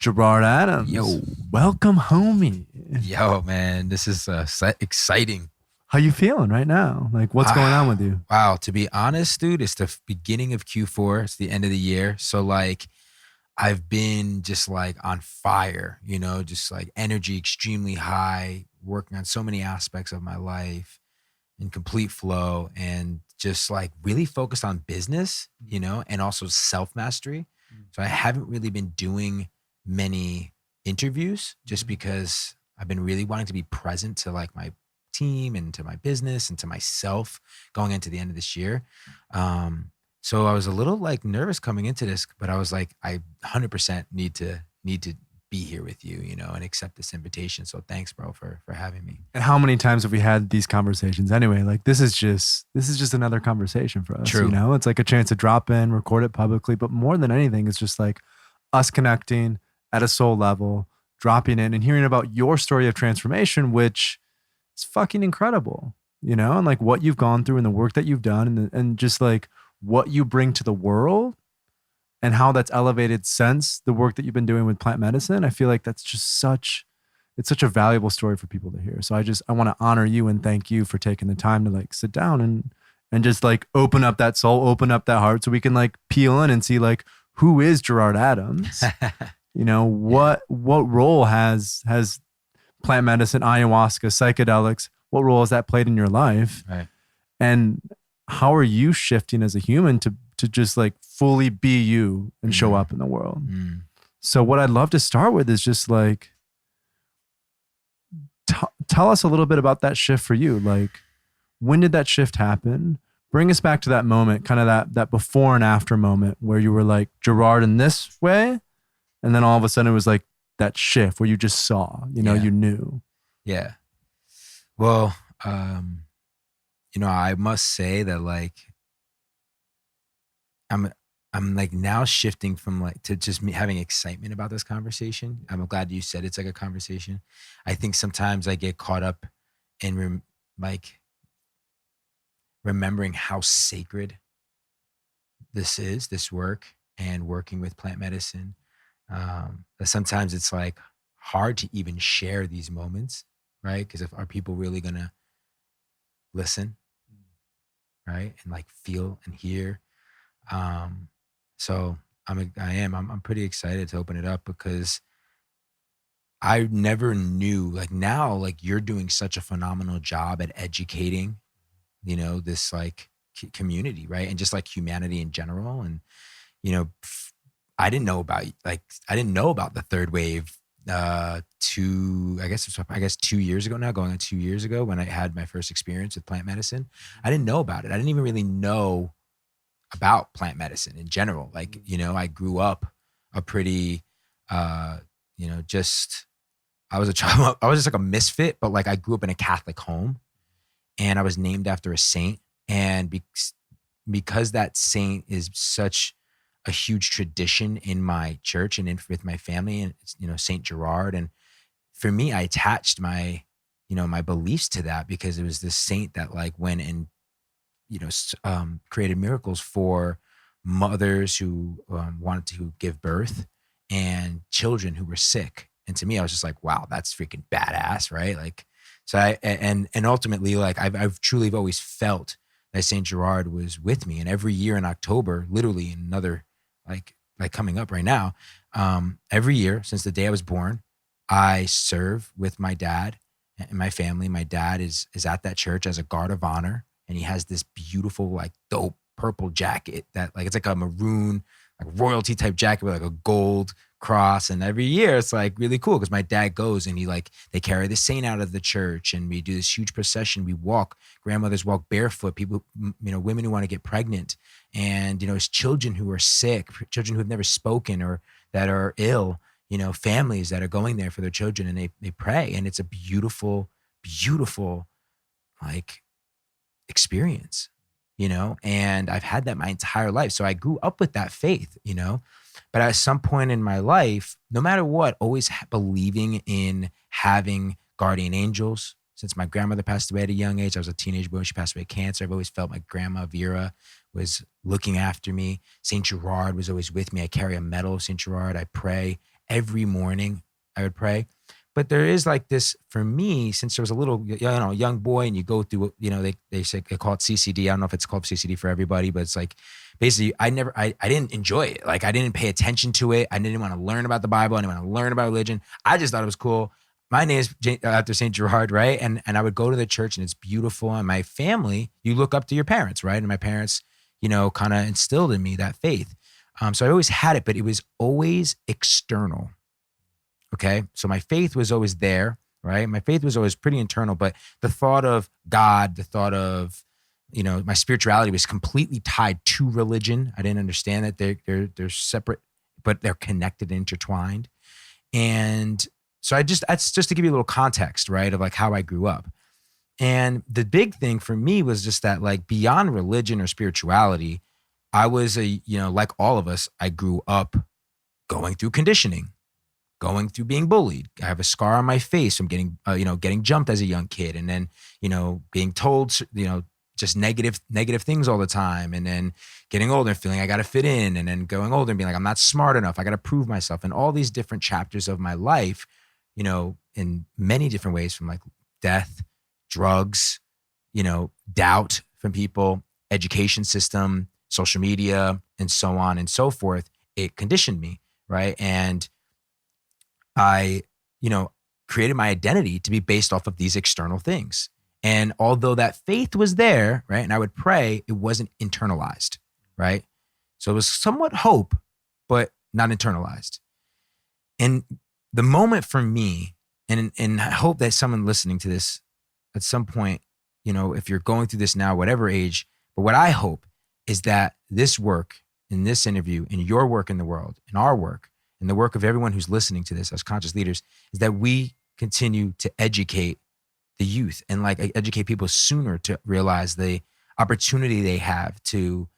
Gerard Adams. Yo. Welcome, homie. Yo, man, this is exciting. How you feeling right now? Like, what's going on with you? Wow, to be honest, dude, it's the beginning of Q4. It's the end of the year. So like, I've been just like on fire, just like energy extremely high, working on so many aspects of my life in complete flow and just like really focused on business, and also self-mastery. So I haven't really been doing many interviews just because I've been really wanting to be present to like my team and to my business and to myself going into the end of this year. So I was a little like nervous coming into this, but I was like, I 100% need to be here with you, and accept this invitation. So thanks, bro, for having me. And how many times have we had these conversations anyway? Like this is just another conversation for us. True. It's like a chance to drop in, record it publicly, but more than anything, it's just like us connecting at a soul level, dropping in and hearing about your story of transformation, which is fucking incredible, and like what you've gone through and the work that you've done and just like what you bring to the world and how that's elevated since the work that you've been doing with plant medicine. I feel like that's just it's such a valuable story for people to hear. So I want to honor you and thank you for taking the time to like sit down and just like open up that soul, open up that heart so we can like peel in and see like, who is Gerard Adams? What role has plant medicine, ayahuasca, psychedelics, what role has that played in your life? Right. And how are you shifting as a human to just like fully be you and show up in the world? So what I'd love to start with is just like, tell us a little bit about that shift for you. Like, when did that shift happen? Bring us back to that moment, kind of that before and after moment where you were like Gerard in this way. And then all of a sudden it was like that shift where you just saw, you knew. Yeah. Well, I must say that like, I'm like now shifting from like to just me having excitement about this conversation. I'm glad you said it's like a conversation. I think sometimes I get caught up in remembering how sacred this work and working with plant medicine. That sometimes it's like hard to even share these moments, right? Because are people really gonna listen, right? And like feel and hear. So I'm pretty excited to open it up because I never knew, like now, like you're doing such a phenomenal job at educating, this like community, right? And just like humanity in general. And, I didn't know about the third wave, 2 years ago now, going on 2 years ago when I had my first experience with plant medicine. I didn't know about it. I didn't even really know about plant medicine in general. Like, I grew up a pretty, I was a child, I was just like a misfit, but like I grew up in a Catholic home and I was named after a saint. And because that saint is such a huge tradition in my church and with my family, and Saint Gerard. And for me, I attached my beliefs to that because it was this saint that like went and, created miracles for mothers who wanted to give birth and children who were sick. And to me, I was just like, wow, that's freaking badass, right? Like, so and ultimately, like I've truly always felt that Saint Gerard was with me. And every year in October, literally in another like coming up right now, every year since the day I was born, I serve with my dad and my family. My dad is at that church as a guard of honor, and he has this beautiful like dope purple jacket that like it's like a maroon like royalty type jacket with like a gold cross. And every year it's like really cool because my dad goes and they carry the saint out of the church and we do this huge procession. We walk, grandmothers walk barefoot, people, women who want to get pregnant, and it's children who are sick, children who have never spoken or that are ill, families that are going there for their children, and they pray. And it's a beautiful, beautiful like experience, and I've had that my entire life. So I grew up with that faith, but at some point in my life, no matter what, always believing in having guardian angels. Since my grandmother passed away at a young age, I was a teenage boy, she passed away of cancer. I've always felt my grandma Vera was looking after me. Saint Gerard was always with me. I carry a medal of Saint Gerard. I pray every morning I would pray. But there is like this for me, since there was a little, young boy, and you go through, they say they call it CCD. I don't know if it's called CCD for everybody, but it's like basically I didn't enjoy it. Like I didn't pay attention to it. I didn't want to learn about the Bible. I didn't want to learn about religion. I just thought it was cool. My name is after St. Gerard, right? And I would go to the church and it's beautiful. And my family, you look up to your parents, right? And my parents, kind of instilled in me that faith. So I always had it, but it was always external. Okay. So my faith was always there, right? My faith was always pretty internal, but the thought of God, the thought of, my spirituality was completely tied to religion. I didn't understand that they're separate, but they're connected and intertwined. And so that's just to give you a little context, right? Of like how I grew up. And the big thing for me was just that like beyond religion or spirituality, I was like all of us, I grew up going through conditioning, going through being bullied. I have a scar on my face from getting jumped as a young kid, and then, being told, just negative things all the time, and then getting older and feeling I got to fit in, and then going older and being like, I'm not smart enough. I got to prove myself. And all these different chapters of my life, in many different ways, from like death, drugs, doubt from people, education system, social media, and so on and so forth. It conditioned me, right? And I, created my identity to be based off of these external things. And although that faith was there, right, and I would pray, it wasn't internalized, right? So it was somewhat hope, but not internalized. And the moment for me, and I hope that someone listening to this at some point, if you're going through this now, whatever age, but what I hope is that this work in this interview, in your work in the world, in our work, and the work of everyone who's listening to this as conscious leaders, is that we continue to educate the youth and like educate people sooner to realize the opportunity they have to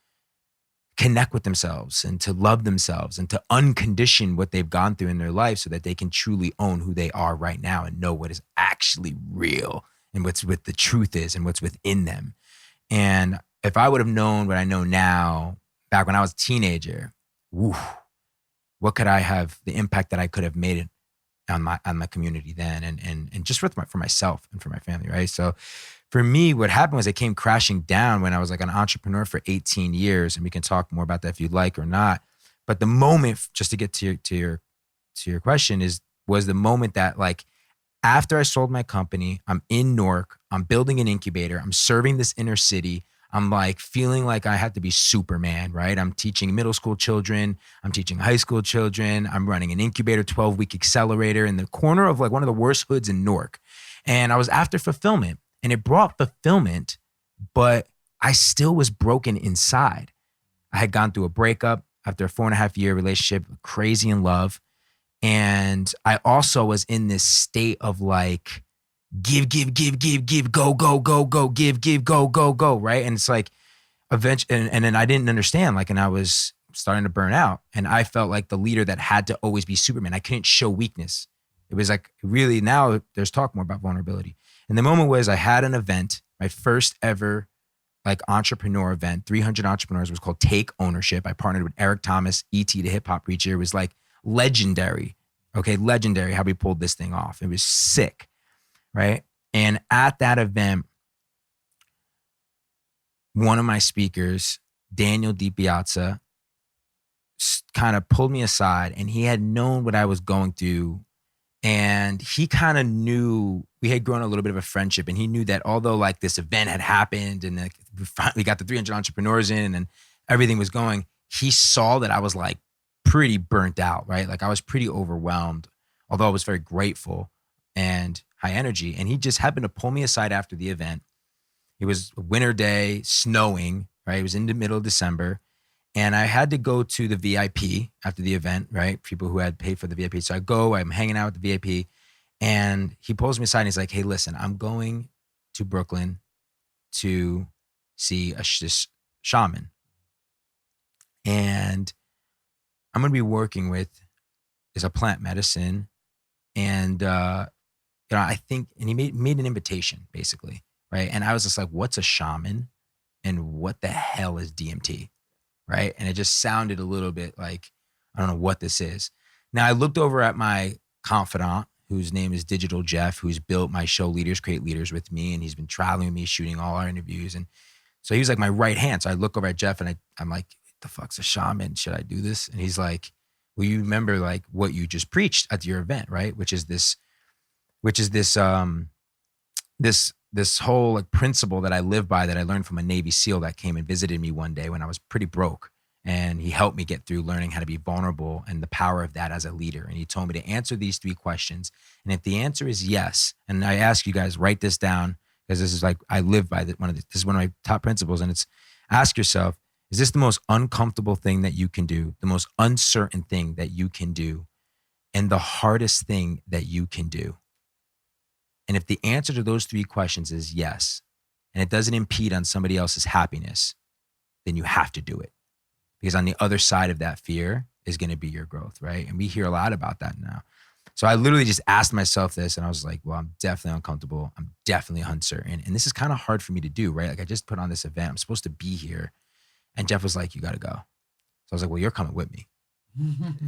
connect with themselves and to love themselves and to uncondition what they've gone through in their life so that they can truly own who they are right now and know what is actually real and what the truth is and what's within them. And if I would have known what I know now back when I was a teenager, what could I have, the impact that I could have made on my community then and just for myself and for my family, right? So for me, what happened was it came crashing down when I was like an entrepreneur for 18 years, and we can talk more about that if you'd like or not. But the moment, just to get to your question, was the moment that like after I sold my company, I'm in Newark, I'm building an incubator, I'm serving this inner city. I'm like feeling like I had to be Superman, right? I'm teaching middle school children. I'm teaching high school children. I'm running an incubator, 12-week accelerator in the corner of like one of the worst hoods in Newark. And I was after fulfillment, and it brought fulfillment, but I still was broken inside. I had gone through a breakup after a 4.5-year relationship, crazy in love. And I also was in this state of like, give, go, give, go, right? And it's like, eventually, and then I didn't understand, like, and I was starting to burn out. And I felt like the leader that had to always be Superman. I couldn't show weakness. It was like, really, now there's talk more about vulnerability. And the moment was I had an event, my first ever like entrepreneur event, 300 entrepreneurs, was called Take Ownership. I partnered with Eric Thomas, E.T. the hip hop preacher. It was like legendary, legendary how we pulled this thing off. It was sick. Right. And at that event, one of my speakers, Daniel DiPiazza, kind of pulled me aside, and he had known what I was going through. And he kind of knew, we had grown a little bit of a friendship, and he knew that although like this event had happened and like, we finally got the 300 entrepreneurs in and everything was going, he saw that I was like pretty burnt out, right? Like I was pretty overwhelmed, although I was very grateful and high energy. And he just happened to pull me aside after the event. It was a winter day, snowing, right? It was in the middle of December. And I had to go to the VIP after the event, right? People who had paid for the VIP. So I go, I'm hanging out with the VIP, and he pulls me aside and he's like, hey, listen, I'm going to Brooklyn to see this shaman. And I'm going to be working with is a plant medicine. And, I think, and he made an invitation basically, right? And I was just like, what's a shaman and what the hell is DMT, right? And it just sounded a little bit like, I don't know what this is. Now I looked over at my confidant, whose name is Digital Jeff, who's built my show Leaders Create Leaders with me. And he's been traveling with me, shooting all our interviews. And so he was like my right hand. So I look over at Jeff and I'm like, the fuck's a shaman? Should I do this? And he's like, well, you remember like what you just preached at your event, right? Which is this whole like principle that I live by, that I learned from a Navy SEAL that came and visited me one day when I was pretty broke. And he helped me get through learning how to be vulnerable and the power of that as a leader. And he told me to answer these 3 questions. And if the answer is yes, and I ask you guys, write this down, because this is like, I live by this is one of my top principles. And it's, ask yourself, is this the most uncomfortable thing that you can do? The most uncertain thing that you can do? And the hardest thing that you can do? And if the answer to those 3 questions is yes, and it doesn't impede on somebody else's happiness, then you have to do it. Because on the other side of that fear is going to be your growth, right? And we hear a lot about that now. So I literally just asked myself this, and I was like, well, I'm definitely uncomfortable. I'm definitely uncertain. And this is kind of hard for me to do, right? Like I just put on this event. I'm supposed to be here. And Jeff was like, you got to go. So I was like, well, you're coming with me.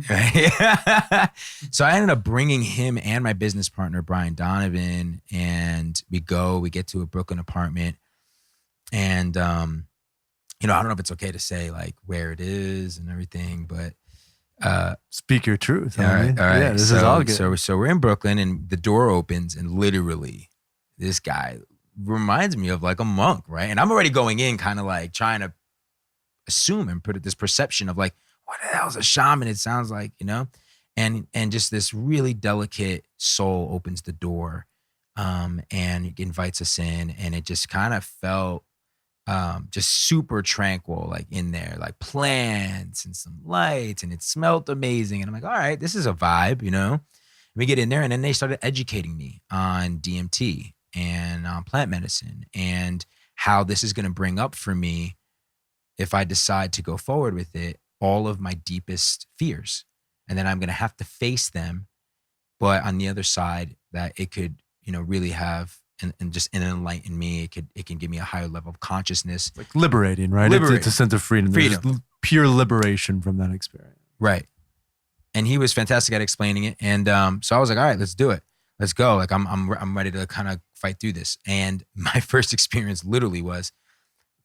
Right? So I ended up bringing him and my business partner, Brian Donovan, and we get to a Brooklyn apartment. And, I don't know if it's okay to say like where it is and everything, but speak your truth. All right. Yeah, this is all good. So we're in Brooklyn, and the door opens, and literally this guy reminds me of like a monk, right? And I'm already going in kind of like trying to assume and put this perception of like, what the hell is a shaman? It sounds like, and just this really delicate soul opens the door, and invites us in, and it just kind of felt just super tranquil, like in there, like plants and some lights, and it smelled amazing. And I'm like, all right, this is a vibe, And we get in there, and then they started educating me on DMT and on plant medicine and how this is going to bring up for me, if I decide to go forward with it, all of my deepest fears. And then I'm going to have to face them. But on the other side, that it could, really have and just enlighten me. It can give me a higher level of consciousness. Like liberating, right? It's a sense of freedom. There's pure liberation from that experience. Right. And he was fantastic at explaining it. And so I was like, all right, let's do it. Let's go. Like I'm ready to kind of fight through this. And my first experience literally was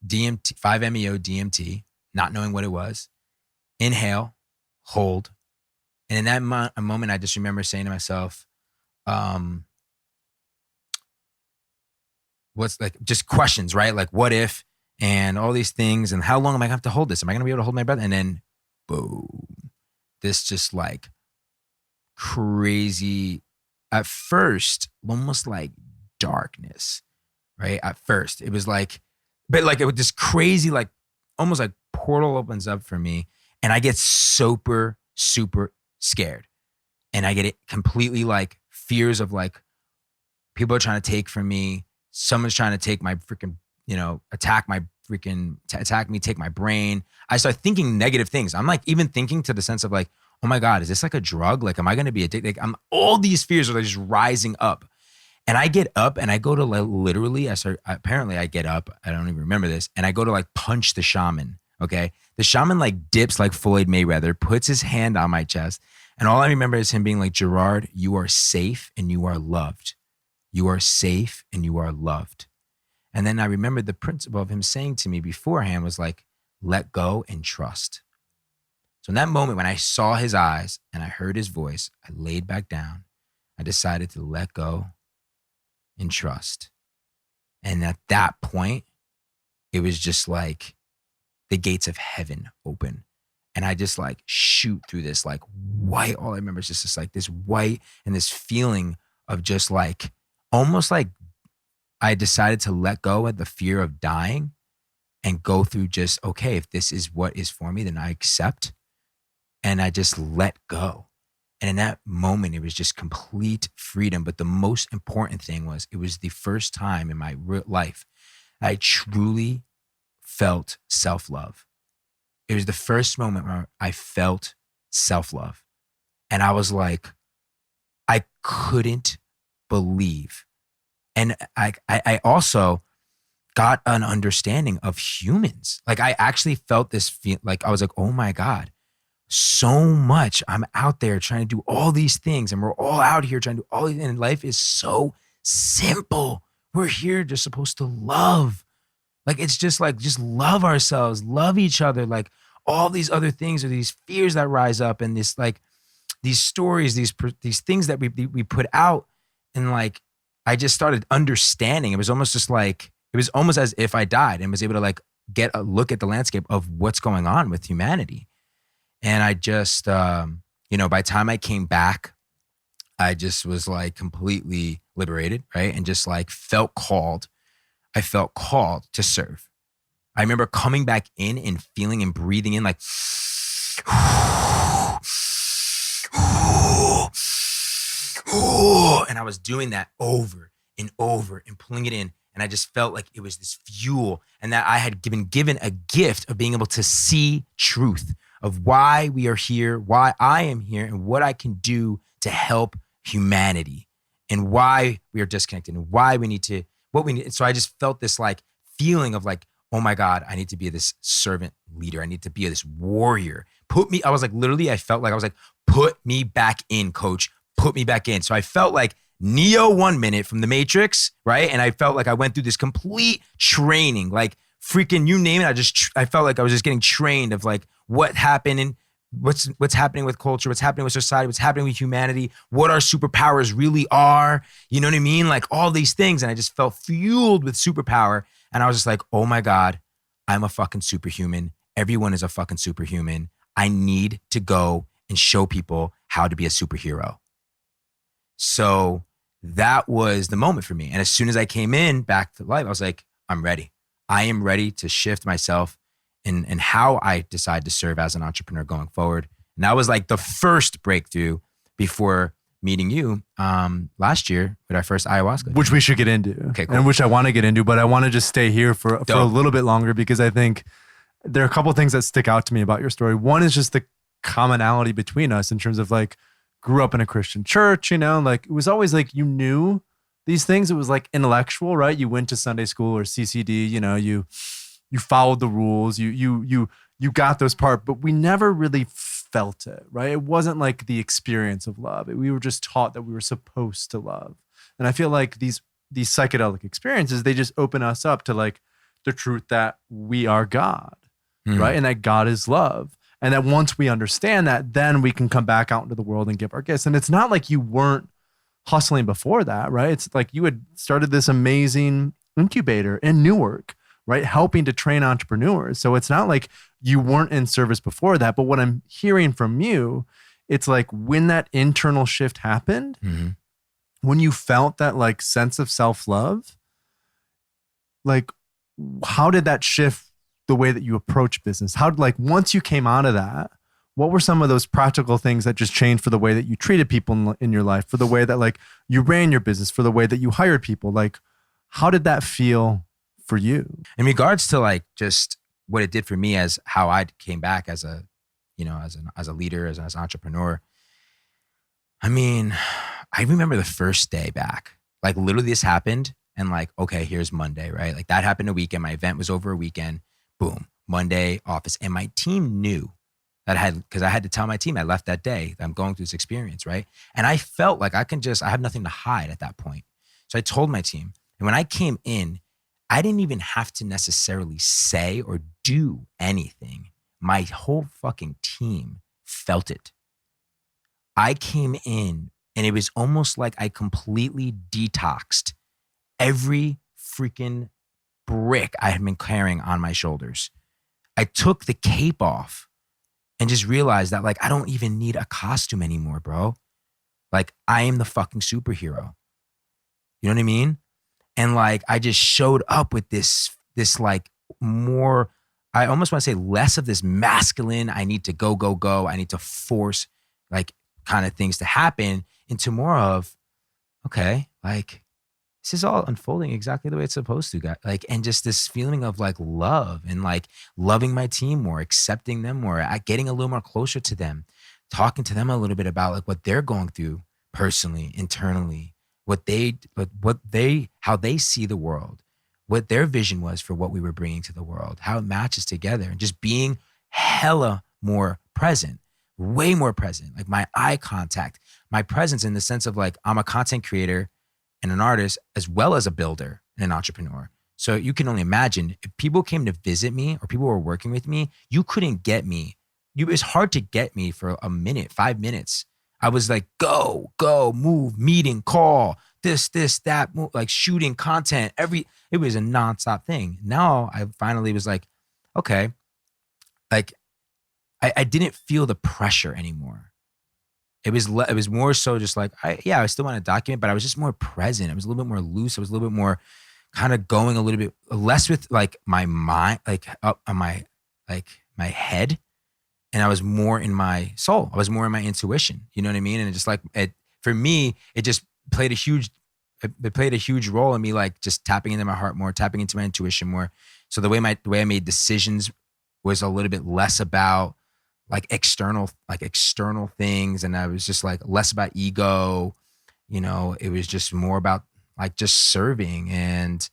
DMT, 5-MeO DMT, not knowing what it was. Inhale, hold. And in that moment, I just remember saying to myself, what's like just questions, right? Like what if, and all these things, and how long am I gonna have to hold this? Am I gonna be able to hold my breath? And then boom, this just like crazy, at first, almost like darkness, right? At first, it was like, but like it was this crazy, like almost like portal opens up for me, and I get super, super scared. And I get it completely like fears of like, people are trying to take from me. Someone's trying to take my freaking, attack me, take my brain. I start thinking negative things. I'm like even thinking to the sense of like, oh my God, is this like a drug? Like, am I going to be addicted? Like, all these fears are just rising up. And I get up and I go to like, literally, I get up, I don't even remember this. And I go to like punch the shaman. Okay. The shaman like dips like Floyd Mayweather, puts his hand on my chest. And all I remember is him being like, Gerard, you are safe and you are loved. You are safe and you are loved. And then I remembered the principle of him saying to me beforehand was like, let go and trust. So in that moment, when I saw his eyes and I heard his voice, I laid back down. I decided to let go and trust. And at that point, it was just like the gates of heaven open. And I just like shoot through this like white, all I remember is just this white and this feeling of just like, almost like I decided to let go of the fear of dying and go through just, okay, if this is what is for me, then I accept. And I just let go. And in that moment, it was just complete freedom. But the most important thing was, it was the first time in my life I truly felt self-love. It was the first moment where I felt self-love. And I was like, I couldn't believe. And I also got an understanding of humans. Like I actually felt this feel, like I was like, oh my God. so much. I'm out there trying to do all these things, and we're all out here trying to do all these things. And life is so simple. We're here just supposed to love. Like, it's just like, just love ourselves, love each other. Like, all these other things are these fears that rise up, and this, like, these stories, these things that we put out. And like, I just started understanding. It was almost just like, it was almost as if I died and was able to like get a look at the landscape of what's going on with humanity. And I just, by the time I came back, I just was like completely liberated, right? And just like felt called. I felt called to serve. I remember coming back in and feeling and breathing in like, and I was doing that over and over and pulling it in. And I just felt like it was this fuel, and that I had been given a gift of being able to see truth of why we are here, why I am here, and what I can do to help humanity, and why we are disconnected, and why we need to, what we need. So I just felt this like feeling of like, oh my God, I need to be this servant leader. I need to be this warrior. I was like, literally, I felt like I was like, put me back in, coach, put me back in. So I felt like Neo 1 minute from the Matrix, right? And I felt like I went through this complete training, like freaking, you name it. I felt like I was just getting trained of like what happened and what's happening with culture, what's happening with society, what's happening with humanity, what our superpowers really are. You know what I mean? Like all these things. And I just felt fueled with superpower. And I was just like, oh my God, I'm a fucking superhuman. Everyone is a fucking superhuman. I need to go and show people how to be a superhero. So that was the moment for me. And as soon as I came in back to life, I was like, I'm ready. I am ready to shift myself and how I decide to serve as an entrepreneur going forward. And that was like the first breakthrough before meeting you last year with our first ayahuasca. Which we should get into. Okay, cool. And which I want to get into, but I want to just stay here for a little bit longer, because I think there are a couple of things that stick out to me about your story. One is just the commonality between us in terms of like, grew up in a Christian church, like it was always like you knew these things. It was like intellectual, right? You went to Sunday school or CCD, you followed the rules, you got those parts, but we never really felt it, right? It wasn't like the experience of love. We were just taught that we were supposed to love. And I feel like these psychedelic experiences, they just open us up to like the truth that we are God, right? And that God is love. And that once we understand that, then we can come back out into the world and give our gifts. And it's not like you weren't hustling before that, right? It's like you had started this amazing incubator in Newark, right? Helping to train entrepreneurs. So it's not like you weren't in service before that. But what I'm hearing from you, it's like when that internal shift happened, when you felt that like sense of self-love, like how did that shift the way that you approach business? How, like, once you came out of that, what were some of those practical things that just changed for the way that you treated people in your life, for the way that like you ran your business, for the way that you hired people? Like, how did that feel for you? In regards to like just what it did for me as how I came back as a, as a leader, as an entrepreneur. I mean, I remember the first day back, like literally this happened and like, okay, here's Monday, right? Like that happened a weekend. My event was over a weekend. Boom, Monday office. And my team knew that because I had to tell my team I left that day, that I'm going through this experience, right? And I felt like I have nothing to hide at that point. So I told my team, and when I came in, I didn't even have to necessarily say or do anything. My whole fucking team felt it. I came in and it was almost like I completely detoxed every freaking brick I had been carrying on my shoulders. I took the cape off and just realized that like, I don't even need a costume anymore, bro. Like I am the fucking superhero. You know what I mean? And like, I just showed up with this like more, I almost want to say less of this masculine, I need to go. I need to force like kind of things to happen into more of, okay, like, this is all unfolding exactly the way it's supposed to, guys. Like, and just this feeling of like love and like loving my team more, accepting them more, getting a little more closer to them, talking to them a little bit about like what they're going through personally, internally, how they see the world, what their vision was for what we were bringing to the world, how it matches together, and just being hella more present. way more present. Like my eye contact, my presence in the sense of like, I'm a content creator and an artist as well as a builder and an entrepreneur. So you can only imagine if people came to visit me or people were working with me, you couldn't get me. It was hard to get me for a minute, 5 minutes. I was like, go, move, meeting, call, this, that, move, like shooting content. It was a nonstop thing. Now I finally was like, okay, like I didn't feel the pressure anymore. It was more so just like, I still want to document, but I was just more present. I was a little bit more loose. I was a little bit more kind of going a little bit less with like my mind, like up on my head. And I was more in my soul. I was more in my intuition. You know what I mean? And it just like, for me, it just played a huge role in me, like just tapping into my heart more, tapping into my intuition more. So the way I made decisions was a little bit less about like external things. And I was just like less about ego, you know, it was just more about like just serving and,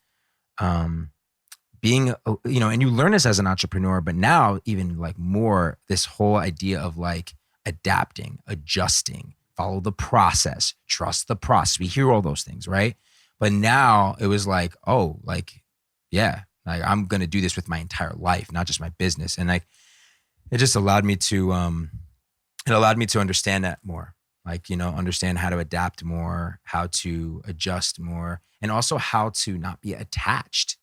being, you know, and you learn this as an entrepreneur, but now even like more this whole idea of like adapting, adjusting, follow the process, trust the process. We hear all those things, right? But now it was like, oh, like, yeah, like I'm going to do this with my entire life, not just my business. And like, it just allowed me to understand that more, like, you know, understand how to adapt more, how to adjust more, and also how to not be attached,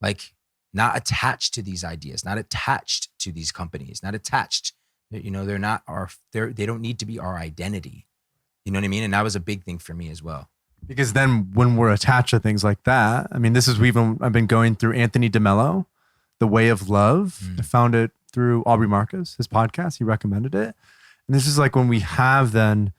like not attached to these ideas, not attached to these companies, not attached, you know, they don't need to be our identity. You know what I mean? And that was a big thing for me as well. Because then when we're attached to things like that, I mean, I've been going through Anthony DeMello, The Way of Love. I found it through Aubrey Marcus, his podcast. He recommended it. And this is like when we have then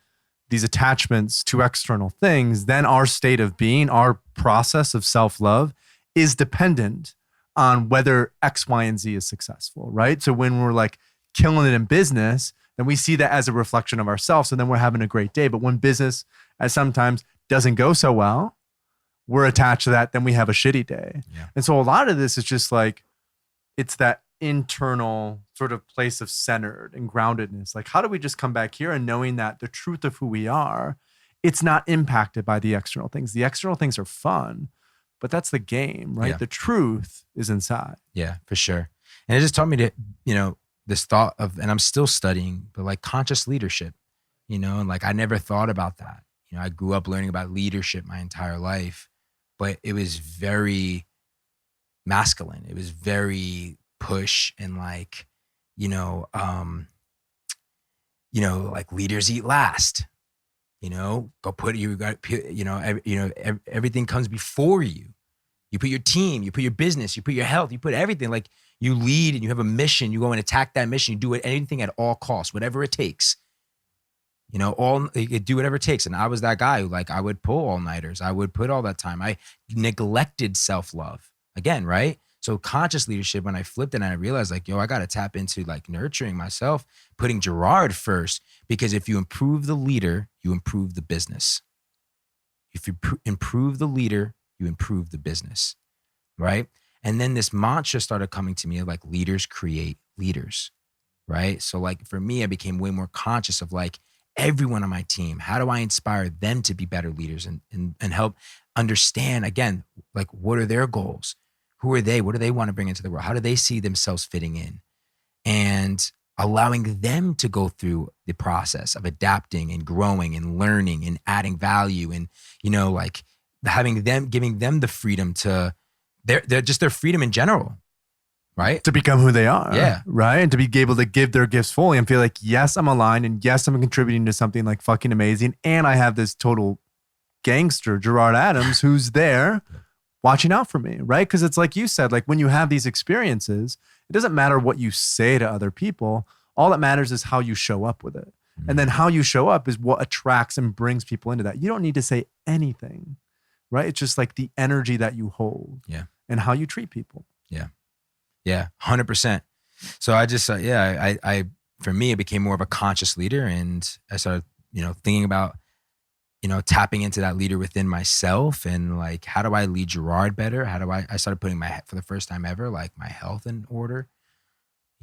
these attachments to external things, then our state of being, our process of self-love is dependent on whether X, Y, and Z is successful, right? So when we're like killing it in business, then we see that as a reflection of ourselves. And then we're having a great day. But when business, as sometimes doesn't go so well, we're attached to that, then we have a shitty day. Yeah. And so a lot of this is just like, it's that internal sort of place of centered and groundedness. Like, how do we just come back here and knowing that the truth of who we are, it's not impacted by the external things. The external things are fun, but that's the game, right? Yeah. The truth is inside. Yeah, for sure. And it just taught me to, you know, this thought of, and I'm still studying, but like conscious leadership, you know, and like I never thought about that. You know, I grew up learning about leadership my entire life, but it was very masculine. It was very push and like, like leaders eat last. You know, everything comes before you. You put your team, you put your business, you put your health, you put everything. Like you lead and you have a mission. You go and attack that mission. You do anything at all costs, whatever it takes. You know, you do whatever it takes. And I was that guy who like I would pull all-nighters. I would put all that time. I neglected self-love again, right? So conscious leadership, when I flipped it and I realized like, I got to tap into like nurturing myself, putting Gerard first, because if you improve the leader, you improve the business. If you improve the leader, you improve the business, right? And then this mantra started coming to me like leaders create leaders, right? So like for me, I became way more conscious of like everyone on my team. How do I inspire them to be better leaders and help understand again, like what are their goals? Who are they? What do they want to bring into the world? How do they see themselves fitting in? And allowing them to go through the process of adapting and growing and learning and adding value and, like giving them the freedom to, they're just their freedom in general, right? To become who they are. Yeah. Right. And to be able to give their gifts fully and feel like, yes, I'm aligned and yes, I'm contributing to something like fucking amazing. And I have this total gangster, Gerard Adams, who's there watching out for me, right? Because it's like you said, like when you have these experiences, it doesn't matter what you say to other people. All that matters is how you show up with it. Mm-hmm. And then how you show up is what attracts and brings people into that. You don't need to say anything, right? It's just like the energy that you hold and how you treat people. Yeah. Yeah. 100%. So I just, I for me, it became more of a conscious leader and I started, thinking about, tapping into that leader within myself and like, how do I lead Gerard better? I started putting for the first time ever, like my health in order,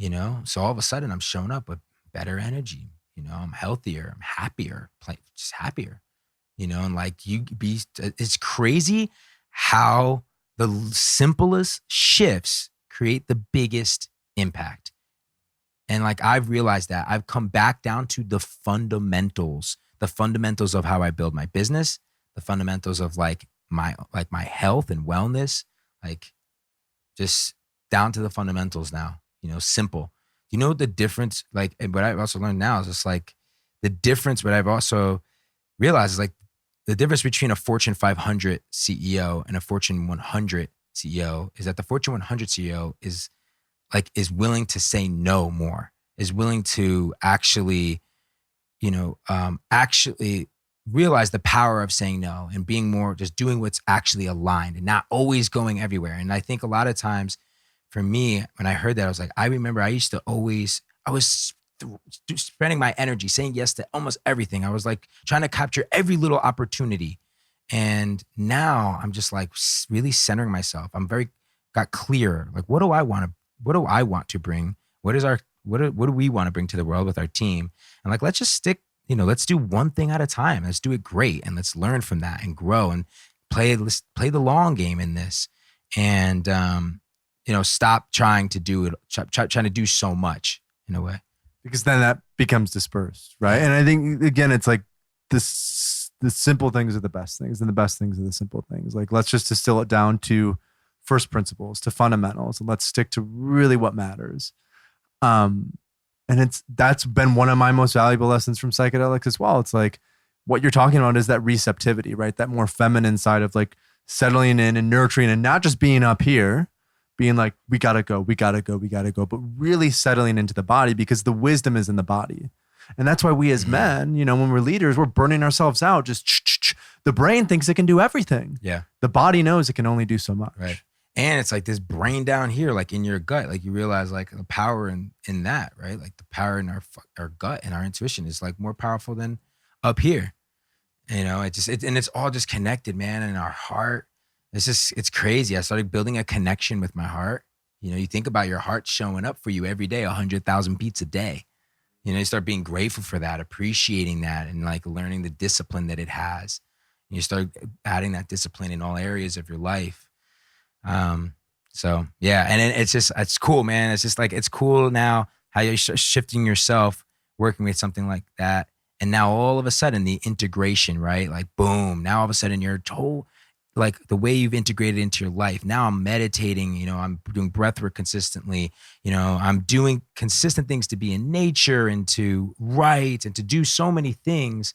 so all of a sudden I'm showing up with better energy, I'm healthier, I'm happier, just happier, and like it's crazy how the simplest shifts create the biggest impact. And like, I've realized that I've come back down to the fundamentals of how I build my business, the fundamentals of like my health and wellness, like just down to the fundamentals now, simple. The difference, like, what I've also learned now is just like the difference, what I've also realized is like the difference between a Fortune 500 CEO and a Fortune 100 CEO is that the Fortune 100 CEO is willing to say no more, is willing to actually, actually realize the power of saying no and being more, just doing what's actually aligned and not always going everywhere. And I think a lot of times for me, when I heard that, I was like, I remember I used to always, I was spending my energy saying yes to almost everything. I was like trying to capture every little opportunity. And now I'm just like really centering myself. Got clear. Like, what do I want to bring? What do we want to bring to the world with our team? And like, let's just stick, let's do one thing at a time. Let's do it great. And let's learn from that and grow and play the long game in this. And, stop trying to do it, trying to do so much in a way. Because then that becomes dispersed, right? And I think, again, it's like the simple things are the best things, and the best things are the simple things. Like, let's just distill it down to first principles, to fundamentals, and let's stick to really what matters. And that's been one of my most valuable lessons from psychedelics as well. It's like what you're talking about is that receptivity, right? That more feminine side of like settling in and nurturing, and not just being up here, being like, we gotta go, but really settling into the body, because the wisdom is in the body. And that's why we as men, when we're leaders, we're burning ourselves out. Just the brain thinks it can do everything. Yeah. The body knows it can only do so much. Right. And it's like this brain down here, like in your gut, like you realize like the power in that, right? Like the power in our gut and our intuition is like more powerful than up here. And it's all just connected, man. And our heart, it's crazy. I started building a connection with my heart. You think about your heart showing up for you every day, 100,000 beats a day. You start being grateful for that, appreciating that, and like learning the discipline that it has. And you start adding that discipline in all areas of your life. So yeah, and it's cool, man. It's just like, it's cool now how you're shifting yourself, working with something like that. And now all of a sudden the integration, right? Like boom, now all of a sudden you're like the way you've integrated into your life. Now I'm meditating, I'm doing breath work consistently, I'm doing consistent things to be in nature and to write and to do so many things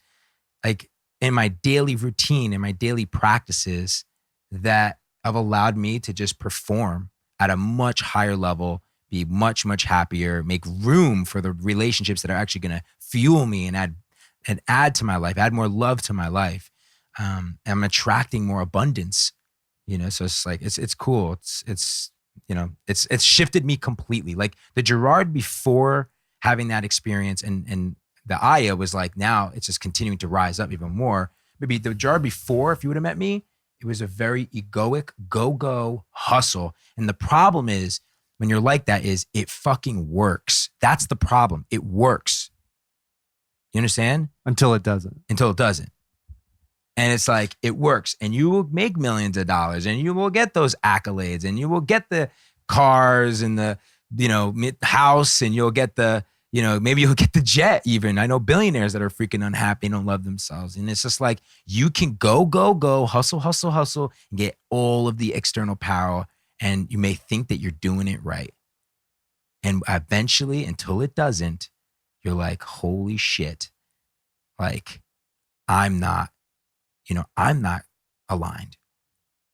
like in my daily routine and my daily practices that have allowed me to just perform at a much higher level, be much, much happier, make room for the relationships that are actually going to fuel me and add to my life, add more love to my life. I'm attracting more abundance, so it's like, it's cool. It's shifted me completely. Like the Gerard before having that experience and the Aya was like, now it's just continuing to rise up even more. Maybe the Gerard before, if you would have met me, it was a very egoic, go hustle. And the problem is when you're like that is it fucking works. That's the problem. It works. You understand? Until it doesn't. And it's like, it works, and you will make millions of dollars, and you will get those accolades, and you will get the cars and the, house, and you'll get the, maybe you'll get the jet even. I know billionaires that are freaking unhappy and don't love themselves. And it's just like, you can go, hustle, and get all of the external power. And you may think that you're doing it right. And eventually, until it doesn't, you're like, holy shit. Like, I'm not aligned.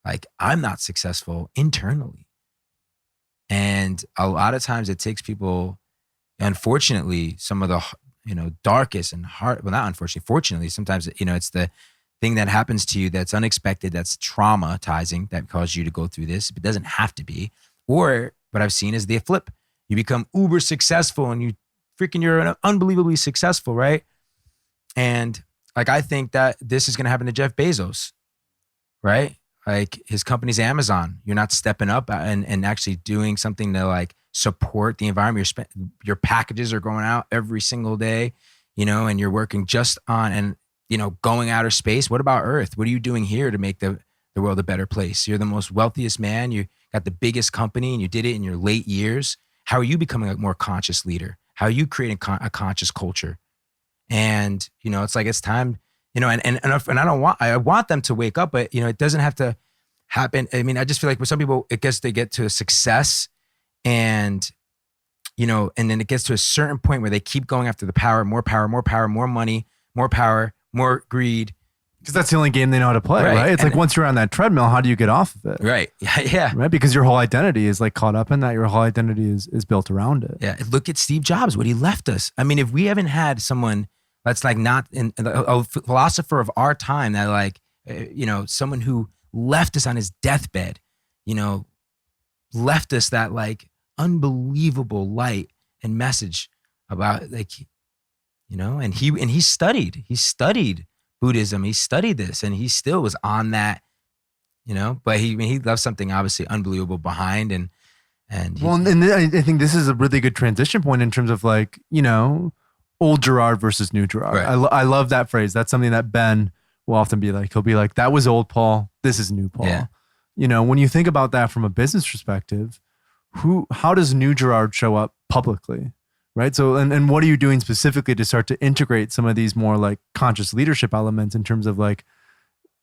Like, I'm not successful internally. And a lot of times it takes people, unfortunately, some of the, darkest and hard, well, not unfortunately, fortunately, sometimes, it's the thing that happens to you that's unexpected, that's traumatizing, that caused you to go through this. It doesn't have to be. Or what I've seen is the flip. You become uber successful and you're unbelievably successful, right? And like, I think that this is going to happen to Jeff Bezos, right? Like, his company's Amazon. You're not stepping up and actually doing something to like support the environment. Your packages are going out every single day. and you're working just on, and, going outer space. What about Earth? What are you doing here to make the world a better place? You're the most wealthiest man. You got the biggest company and you did it in your late years. How are you becoming a more conscious leader? How are you creating a conscious culture? And, it's like, it's time, and I want them to wake up, but, it doesn't have to happen. I mean, I just feel like with some people, they get to a success and, and then it gets to a certain point where they keep going after the power, more money, more power, more greed. Because that's the only game they know how to play, right? It's like once you're on that treadmill, how do you get off of it? Right. Yeah. Right? Because your whole identity is like caught up in that. Your whole identity is built around it. Yeah. Look at Steve Jobs, what he left us. I mean, if we haven't had someone that's like not a philosopher of our time that like, someone who left us on his deathbed, left us that like unbelievable light and message about like, and he studied Buddhism. He studied this and he still was on that, but he left something obviously unbelievable behind. And I think this is a really good transition point in terms of like, old Gerard versus new Gerard. Right. I love that phrase. That's something that Ben will often be like, he'll be like, that was old Paul. This is new Paul. Yeah. When you think about that from a business perspective, how does new Gerard show up publicly? Right. So, and what are you doing specifically to start to integrate some of these more like conscious leadership elements in terms of like,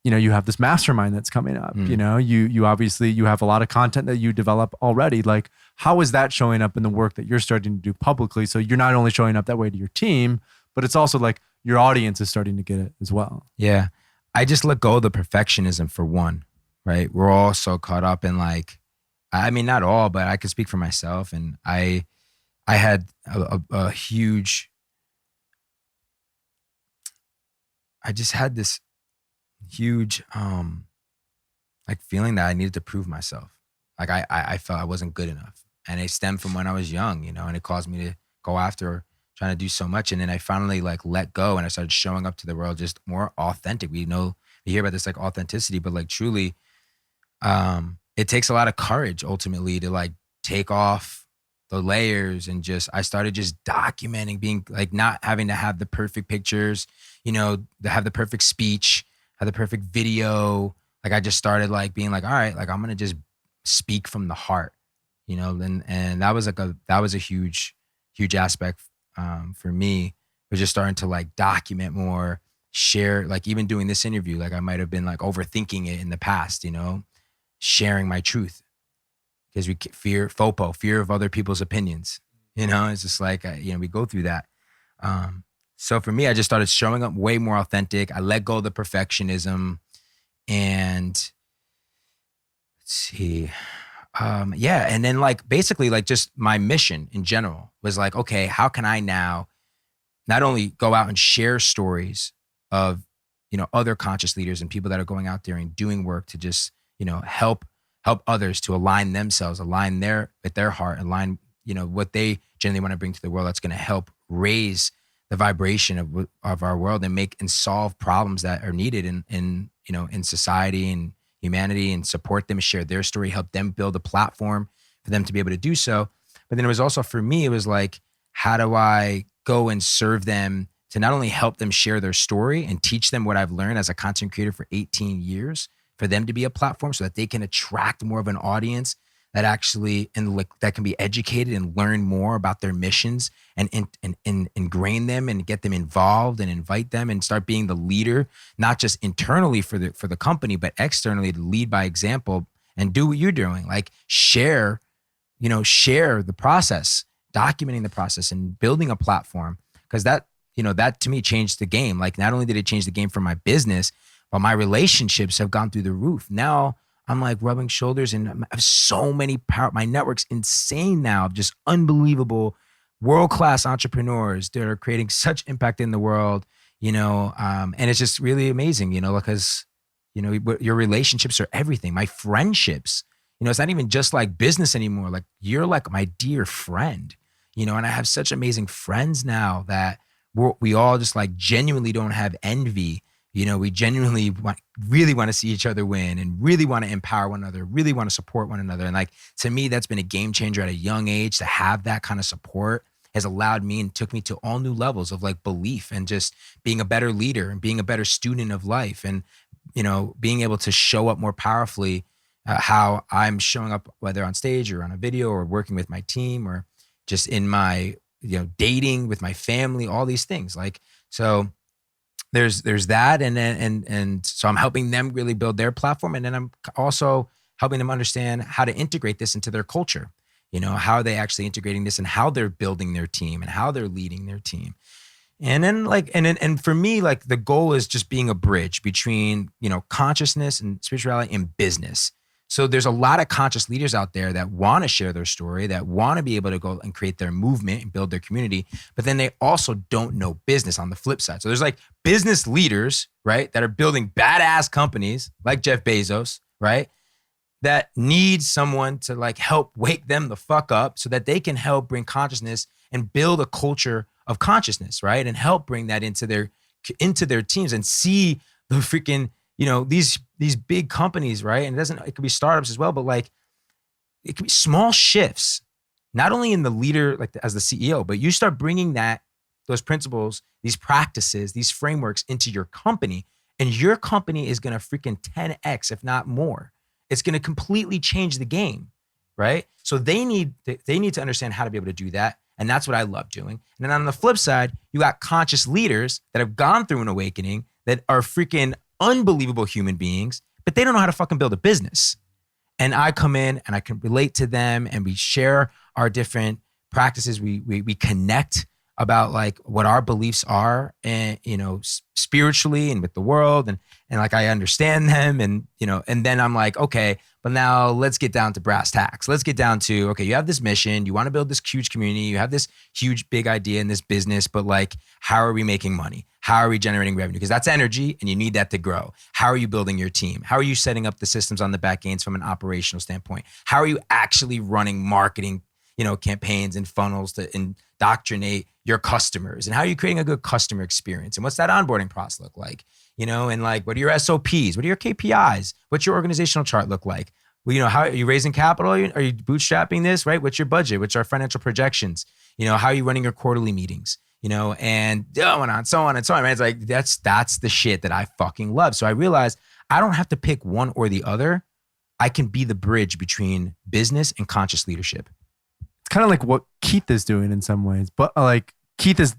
you have this mastermind that's coming up, you obviously, you have a lot of content that you develop already. Like, how is that showing up in the work that you're starting to do publicly? So you're not only showing up that way to your team, but it's also like your audience is starting to get it as well. Yeah. I just let go of the perfectionism for one, right? We're all so caught up in like, I mean, not all, but I can speak for myself. And I had a huge, I just had this huge, like feeling that I needed to prove myself. Like I felt I wasn't good enough. And it stemmed from when I was young, and it caused me to go after trying to do so much. And then I finally like let go and I started showing up to the world just more authentic. We hear about this like authenticity, but like truly, it takes a lot of courage ultimately to like take off the layers and I started just documenting, being like not having to have the perfect pictures, to have the perfect speech, have the perfect video. Like I just started like being like, all right, like I'm going to just speak from the heart, and that was a huge aspect for me, was just starting to like document more, share, like even doing this interview, like I might've been like overthinking it in the past, sharing my truth. Because we fear of other people's opinions. It's just like, we go through that. So for me, I just started showing up way more authentic. I let go of the perfectionism and let's see. And then like, basically like just my mission in general was like, okay, how can I now not only go out and share stories of, other conscious leaders and people that are going out there and doing work to just, help others to align themselves, align with their heart, align, what they generally want to bring to the world that's going to help raise the vibration of our world and solve problems that are needed in society and humanity, and support them, share their story, help them build a platform for them to be able to do so. But then it was also, for me, it was like, how do I go and serve them to not only help them share their story and teach them what I've learned as a content creator for 18 years, for them to be a platform so that they can attract more of an audience that actually, that can be educated and learn more about their missions and ingrain them and get them involved and invite them and start being the leader, not just internally for the company, but externally to lead by example and do what you're doing. Like share the process, documenting the process and building a platform. Because that to me changed the game. Like not only did it change the game for my business, but my relationships have gone through the roof. Now I'm like rubbing shoulders and I have so many my network's insane now, just unbelievable world-class entrepreneurs that are creating such impact in the world, and it's just really amazing, because, your relationships are everything. My friendships, it's not even just like business anymore. Like you're like my dear friend, and I have such amazing friends now that we all just like genuinely don't have envy. We genuinely really want to see each other win and really want to empower one another, really want to support one another. And like, to me, that's been a game changer at a young age to have that kind of support has allowed me and took me to all new levels of like belief and just being a better leader and being a better student of life and, being able to show up more powerfully, how I'm showing up, whether on stage or on a video or working with my team or just in my, dating with my family, all these things. Like, so there's that. And so I'm helping them really build their platform. And then I'm also helping them understand how to integrate this into their culture, how are they actually integrating this and how they're building their team and how they're leading their team. And then and for me, like the goal is just being a bridge between, consciousness and spirituality and business. So there's a lot of conscious leaders out there that want to share their story, that want to be able to go and create their movement and build their community, but then they also don't know business on the flip side. So there's like business leaders, right, that are building badass companies like Jeff Bezos, right, that need someone to like help wake them the fuck up so that they can help bring consciousness and build a culture of consciousness, right, and help bring that into their teams and see the freaking, these big companies, right? And it could be startups as well, but like it could be small shifts, not only in the leader, like as the CEO, but you start bringing those principles, these practices, these frameworks into your company, and your company is going to freaking 10x, if not more. It's going to completely change the game, right? So they need to understand how to be able to do that. And that's what I love doing. And then on the flip side, you got conscious leaders that have gone through an awakening that are freaking unbelievable human beings, but they don't know how to fucking build a business. And I come in and I can relate to them and we share our different practices. We connect about like what our beliefs are and, spiritually and with the world. And like, I understand them and, and then I'm like, okay, but now let's get down to brass tacks. Let's get down to, okay, you have this mission, you want to build this huge community, you have this huge, big idea in this business, but like, how are we making money? How are we generating revenue? Because that's energy and you need that to grow. How are you building your team? How are you setting up the systems on the back ends from an operational standpoint? How are you actually running marketing, campaigns and funnels to indoctrinate your customers? And how are you creating a good customer experience? And what's that onboarding process look like? And like, what are your SOPs? What are your KPIs? What's your organizational chart look like? Well, how are you raising capital? Are you bootstrapping this, right? What's your budget? What's our financial projections? How are you running your quarterly meetings? And so on and so on. Right? It's like, that's the shit that I fucking love. So I realized I don't have to pick one or the other. I can be the bridge between business and conscious leadership. It's kind of like what Keith is doing in some ways, but like Keith is,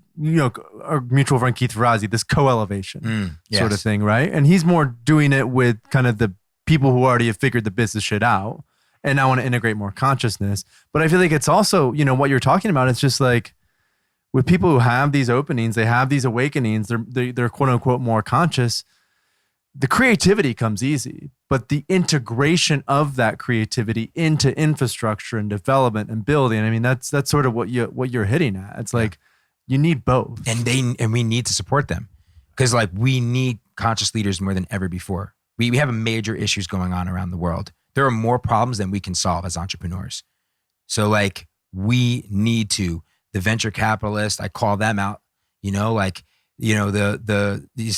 our mutual friend Keith Ferrazzi, this co-elevation sort of thing, right? And he's more doing it with kind of the people who already have figured the business shit out and now want to integrate more consciousness. But I feel like it's also, what you're talking about, it's just like with people who have these openings, they have these awakenings, they're quote unquote more conscious. The creativity comes easy, but the integration of that creativity into infrastructure and development and building, I mean, that's sort of what you're hitting at. It's like you need both. And we need to support them because like we need conscious leaders more than ever before. We have major issues going on around the world. There are more problems than we can solve as entrepreneurs. So like we need to, the venture capitalists, I call them out, these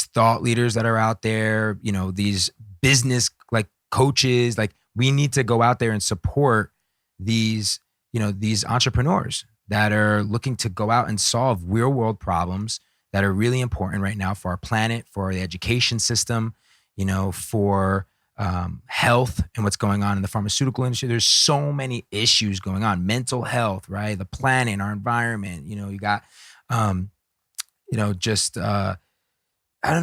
thought leaders that are out there, these business like coaches, like we need to go out there and support these entrepreneurs that are looking to go out and solve real world problems that are really important right now for our planet, for the education system, for health and what's going on in the pharmaceutical industry. There's so many issues going on, mental health, right? The planet, our environment, you got, I don't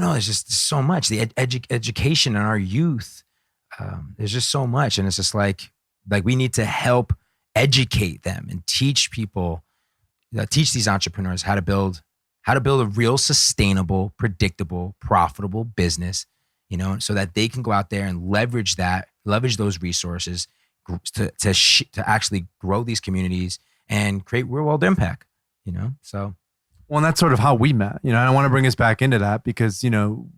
know. There's just so much. The education in our youth. There's just so much, and it's just like we need to help educate them and teach people, teach these entrepreneurs how to build a real sustainable, predictable, profitable business. So that they can go out there and leverage those resources to actually grow these communities and create real world impact. So. Well, and that's sort of how we met. I want to bring us back into that because,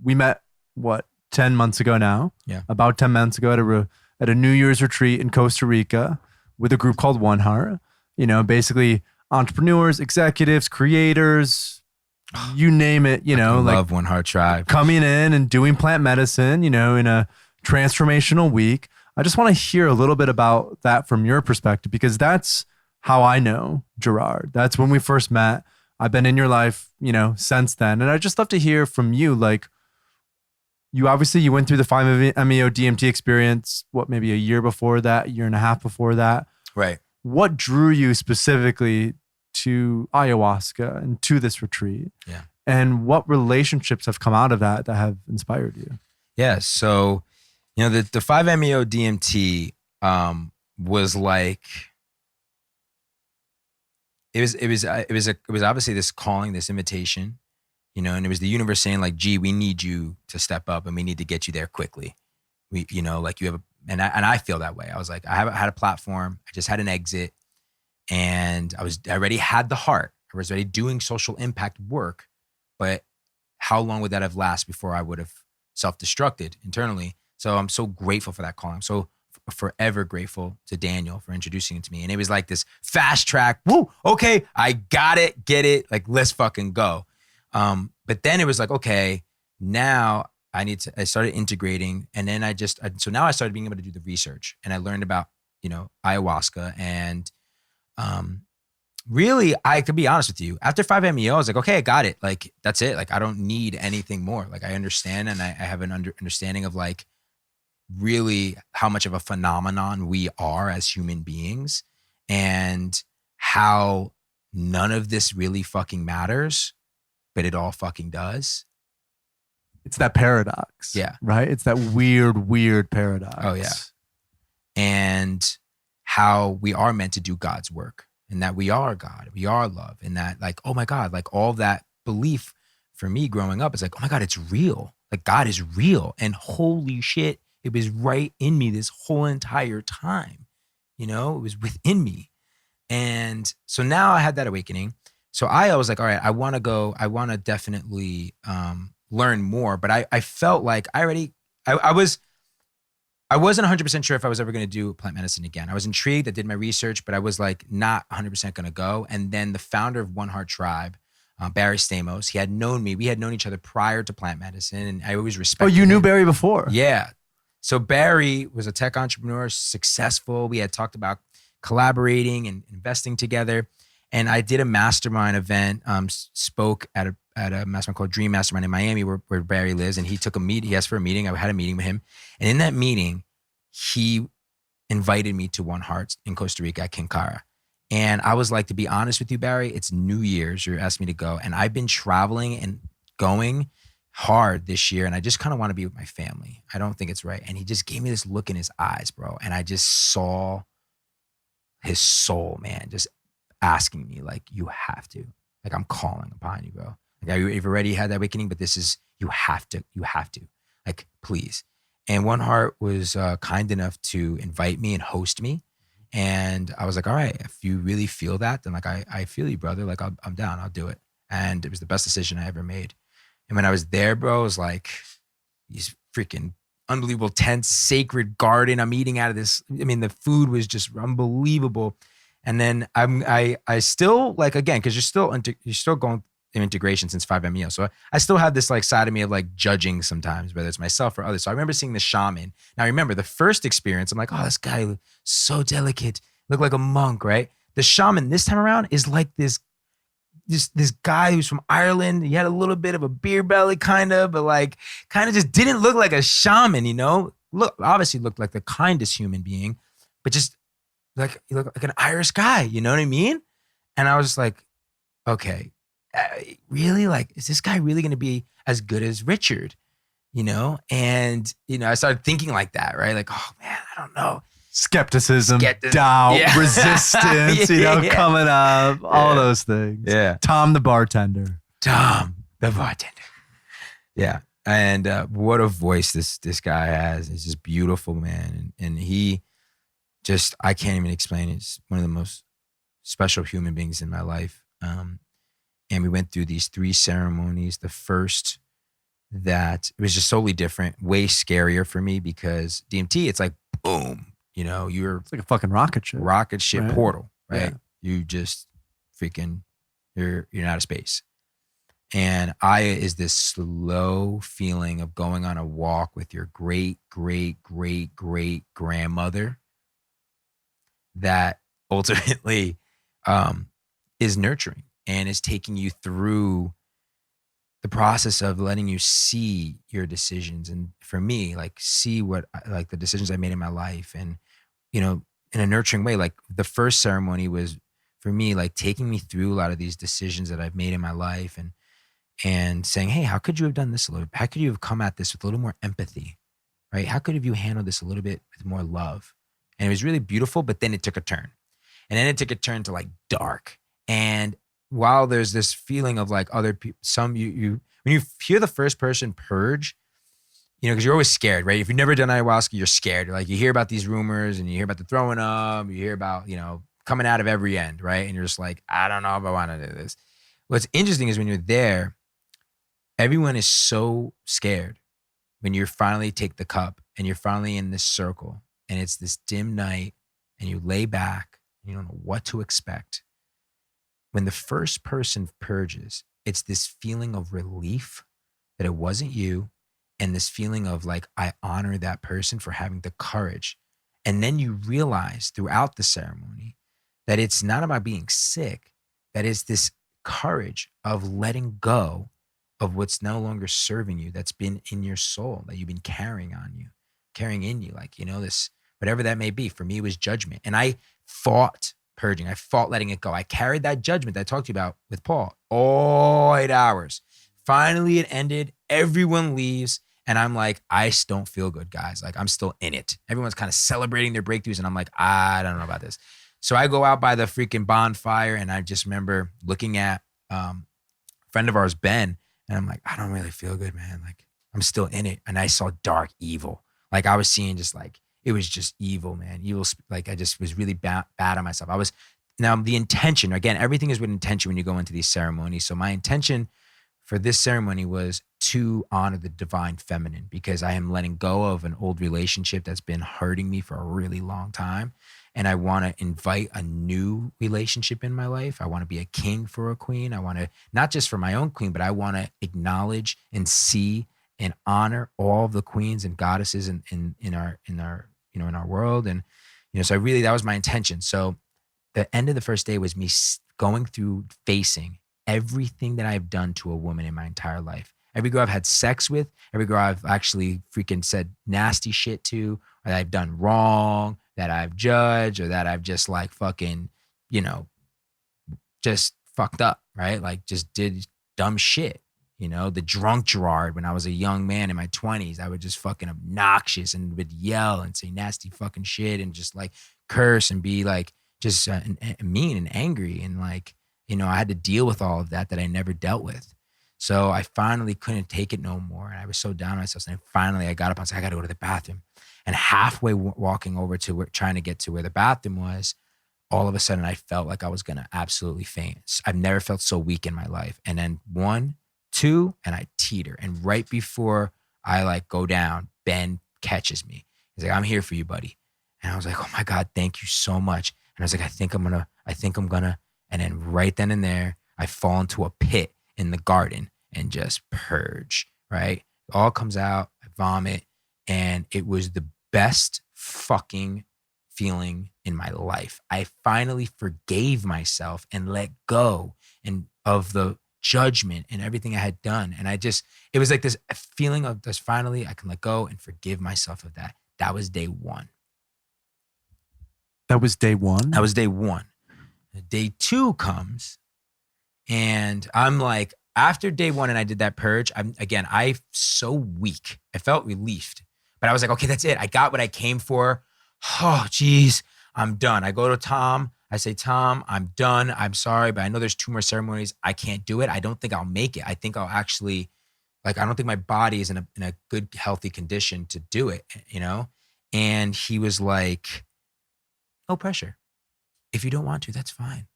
we met, 10 months ago now? Yeah. About 10 months ago at a New Year's retreat in Costa Rica with a group called One Heart. Basically entrepreneurs, executives, creators, you name it, I love One Heart Tribe. Coming in and doing plant medicine, in a transformational week. I just want to hear a little bit about that from your perspective because that's how I know Gerard. That's when we first met. I've been in your life, since then. And I'd just love to hear from you. Like, you went through the 5-MeO DMT experience, maybe a year before that, year and a half before that. Right. What drew you specifically to ayahuasca and to this retreat? Yeah. And what relationships have come out of that have inspired you? Yeah. So, the 5-MeO DMT was like, it was obviously this calling, this invitation, and it was the universe saying like, gee, we need you to step up and we need to get you there quickly. Like you have and I feel that way. I was like, I had a platform. I just had an exit, and I already had the heart. I was already doing social impact work, but how long would that have lasted before I would have self-destructed internally? So I'm so grateful for that calling. I'm so forever grateful to Daniel for introducing it to me. And it was like this fast track. Woo, okay, I got it, get it. Like, let's fucking go. But then it was like, okay, now I started integrating, and then so now I started being able to do the research, and I learned about, ayahuasca, and, really, I could be honest with you, after 5-MeO, I was like, okay, I got it. Like, that's it. Like, I don't need anything more. Like, I understand, and I have an understanding of like really how much of a phenomenon we are as human beings, and how none of this really fucking matters, but it all fucking does. It's that paradox. Yeah. Right? It's that weird paradox. Oh, yeah. And how we are meant to do God's work, and that we are God, we are love, and that like, oh my God, like all that belief for me growing up is like, oh my God, it's real. Like God is real. And holy shit, it was right in me this whole entire time. It was within me. And so now I had that awakening. So I was like, all right, I want to definitely learn more. But I felt like I wasn't 100% sure if I was ever going to do plant medicine again. I was intrigued. I did my research, but I was like not 100% going to go. And then the founder of One Heart Tribe, Barry Stamos, he had known me. We had known each other prior to plant medicine, and I always respected you knew him. Barry before? Yeah. So Barry was a tech entrepreneur, successful. We had talked about collaborating and investing together. And I did a mastermind event, spoke at a mastermind called Dream Mastermind in Miami, where Barry lives. And he asked for a meeting. I had a meeting with him. And in that meeting, he invited me to One Heart in Costa Rica at Kinkara. And I was like, to be honest with you, Barry, it's New Year's. You're asking me to go. And I've been traveling and going hard this year. And I just kind of want to be with my family. I don't think it's right. And he just gave me this look in his eyes, bro. And I just saw his soul, man, just asking me like, you have to. Like, I'm calling upon you, bro. Like, you've already had that awakening, but this is, you have to. Like, please. And One Heart was kind enough to invite me and host me. And I was like, all right, if you really feel that, then like, I feel you, brother. Like, I'm down, I'll do it. And it was the best decision I ever made. And when I was there, bro, it was like these freaking unbelievable tents, sacred garden. I'm eating out of this. I mean, the food was just unbelievable. And then I still like, again, because you're still going through integration since 5-MeO. So I still have this like side of me of like judging sometimes, whether it's myself or others. So I remember seeing the shaman. Now I remember the first experience, I'm like, oh, this guy looked so delicate, looked like a monk, right? The shaman this time around is like this guy who's from Ireland. He had a little bit of a beer belly kind of, but like kind of just didn't look like a shaman, obviously looked like the kindest human being, but just like, he looked like an Irish guy, you know what I mean? And I was just like, okay, really? Like, is this guy really going to be as good as Richard? And, I started thinking like that, right? Like, oh man, I don't know. Skepticism, doubt, resistance, coming up, all those things. Yeah. Tom the bartender. Yeah. And what a voice this guy has. It's just beautiful, man. And he just, I can't even explain it. He's one of the most special human beings in my life. And we went through these 3 ceremonies. The first, that it was just totally different, way scarier for me, because DMT, it's like, boom. It's like a fucking rocket ship. Right? Portal, right? Yeah. You just freaking, you're in outer space. And Aya is this slow feeling of going on a walk with your great, great, great, great grandmother that ultimately is nurturing and is taking you through the process of letting you see your decisions. And for me, like see what, like the decisions I made in my life and, you know, in a nurturing way. Like the first ceremony was for me, like taking me through a lot of these decisions that I've made in my life and saying, hey, how could you have done this a little bit? How could you have come at this with a little more empathy, right? How could have you handled this a little bit with more love? And it was really beautiful, but then it took a turn. And then it took a turn to like dark. And while there's this feeling of like other people, when you hear the first person purge, you know, because you're always scared, right? If you've never done ayahuasca, you're scared. You're like, you hear about these rumors and you hear about the throwing up, you hear about, you know, coming out of every end, right? And you're just like, I don't know if I want to do this. What's interesting is when you're there, everyone is so scared when you finally take the cup and you're finally in this circle and it's this dim night and you lay back and you don't know what to expect. When the first person purges, it's this feeling of relief that it wasn't you, and this feeling of like, I honor that person for having the courage. And then you realize throughout the ceremony that it's not about being sick, that it's this courage of letting go of what's no longer serving you, that's been in your soul, that you've been carrying in you, like, you know, this, whatever that may be. For me, it was judgment. And I fought purging. I fought letting it go. I carried that judgment that I talked to you about with Paul all 8 hours. Finally, it ended. Everyone leaves. And I'm like, I don't feel good, guys. Like, I'm still in it. Everyone's kind of celebrating their breakthroughs. And I'm like, I don't know about this. So I go out by the freaking bonfire. And I just remember looking at a friend of ours, Ben. And I'm like, I don't really feel good, man. Like, I'm still in it. And I saw dark evil. Like, I was seeing just like, it was just evil, man. Evil, like I just was really bad on myself. Now the intention, again, everything is with intention when you go into these ceremonies. So my intention for this ceremony was to honor the divine feminine, because I am letting go of an old relationship that's been hurting me for a really long time. And I want to invite a new relationship in my life. I want to be a king for a queen. I want to, not just for my own queen, but I want to acknowledge and see and honor all of the queens and goddesses in our world. And, you know, so that was my intention. So the end of the first day was me going through, facing everything that I've done to a woman in my entire life. Every girl I've had sex with, every girl I've actually freaking said nasty shit to, or that I've done wrong, that I've judged, or that I've just like fucking, you know, just fucked up, right? Like just did dumb shit. You know, the drunk Gerard, when I was a young man in my 20s, I would just fucking obnoxious and would yell and say nasty fucking shit and just like curse and be like just mean and angry. And like, you know, I had to deal with all of that I never dealt with. So I finally couldn't take it no more. And I was so down on myself. And finally I got up and said, I got to go to the bathroom. And halfway walking over to trying to get to where the bathroom was, all of a sudden I felt like I was going to absolutely faint. I've never felt so weak in my life. And then 1, 2, and I teeter. And right before I like go down, Ben catches me. He's like, I'm here for you, buddy. And I was like, oh my God, thank you so much. And I was like, I think I'm gonna. And then right then and there, I fall into a pit in the garden and just purge, right? It all comes out, I vomit. And it was the best fucking feeling in my life. I finally forgave myself and let go of the judgment and everything I had done. And it was like this feeling of just finally I can let go and forgive myself of that. That was day one. That was day one? That was day one. Day 2 comes and I'm like, after day 1 and I did that purge, I'm so weak. I felt relieved, but I was like, okay, that's it. I got what I came for. Oh, geez, I'm done. I go to Tom. I say, Tom, I'm done. I'm sorry, but I know there's 2 more ceremonies. I can't do it. I don't think I'll make it. I think I'll actually, I don't think my body is in a good, healthy condition to do it, you know? And he was like, no pressure. If you don't want to, that's fine.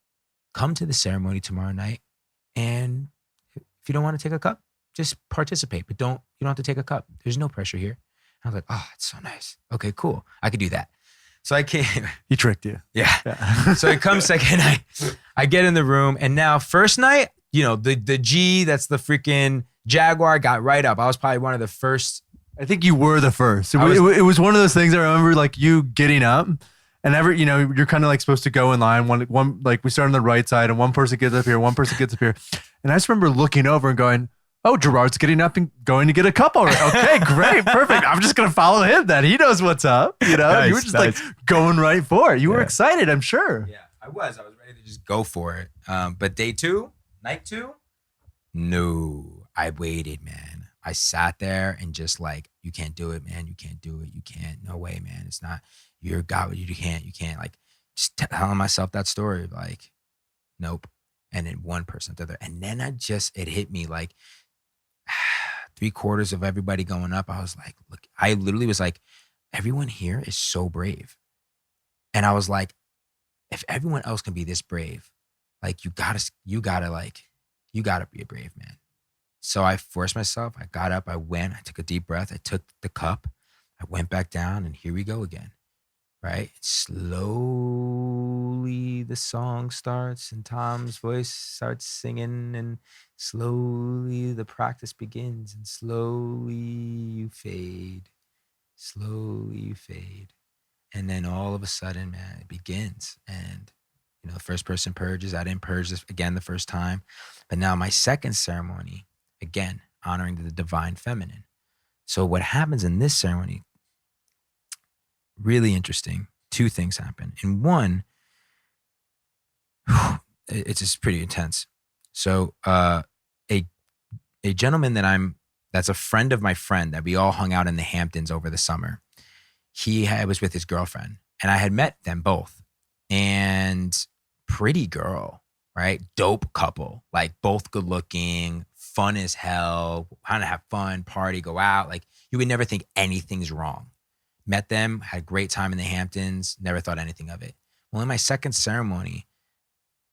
Come to the ceremony tomorrow night. And if you don't want to take a cup, just participate, but you don't have to take a cup. There's no pressure here. I was like, oh, it's so nice. Okay, cool. I could do that. So I came. He tricked you. Yeah. So it comes second night. I get in the room, and now first night, you know, the G, that's the freaking Jaguar, got right up. I was probably one of the first. I think you were the first. It was one of those things I remember, like you getting up And you're kind of like supposed to go in line. One, like we start on the right side and one person gets up here, one person gets up here. And I just remember looking over and going, oh, Gerard's getting up and going to get a cup already. Okay, great, perfect. I'm just going to follow him then. He knows what's up. Nice, you were just like going right for it. You were Yeah. excited, I'm sure. Yeah, I was ready to just go for it. But night two, no, I waited, man. I sat there and just like, you can't do it, man. You can't do it. You can't. No way, man. It's not, you're God. You can't. Like, just telling myself that story, like, nope. And then one person to the other. And then it hit me like 3/4 of everybody going up. I was like, look, I literally was like, everyone here is so brave. And I was like, if everyone else can be this brave, like you gotta be a brave man. So I forced myself, I got up, I went, I took a deep breath, I took the cup, I went back down, and here we go again, right? Slowly the song starts and Tom's voice starts singing, and slowly the practice begins, and slowly you fade. And then all of a sudden, man, it begins. And, the first person purges. I didn't purge this again the first time. But now my second ceremony, again, honoring the divine feminine. So what happens in this ceremony, really interesting. Two things happen. In one, it's just pretty intense. So a gentleman that's a friend of my friend that we all hung out in the Hamptons over the summer. I was with his girlfriend, and I had met them both. And pretty girl, right? Dope couple, like both good looking, fun as hell, kind of have fun, party, go out. Like you would never think anything's wrong. Met them, had a great time in the Hamptons, never thought anything of it. Well, in my second ceremony,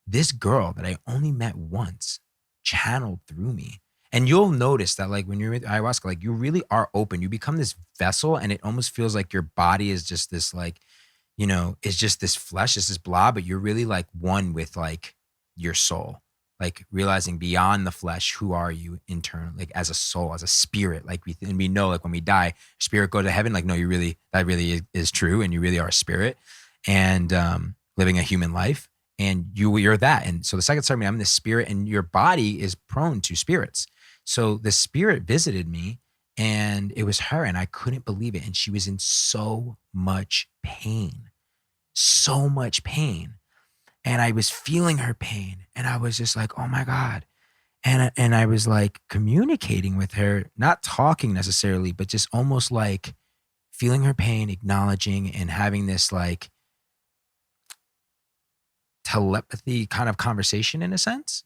this girl that I only met once channeled through me. And you'll notice that like when you're with ayahuasca, like you really are open. You become this vessel, and it almost feels like your body is just this like, it's just this flesh, it's this blob, but you're really like one with like your soul, like realizing beyond the flesh, who are you internally, like as a soul, as a spirit, like we know like when we die, spirit go to heaven. Like, no, that really is true. And you really are a spirit and living a human life, and you're that. And so the second ceremony, I'm this spirit, and your body is prone to spirits. So the spirit visited me, and it was her, and I couldn't believe it. And she was in so much pain. And I was feeling her pain, and I was just like, oh my God. And I was like communicating with her, not talking necessarily, but just almost like feeling her pain, acknowledging, and having this like telepathy kind of conversation in a sense,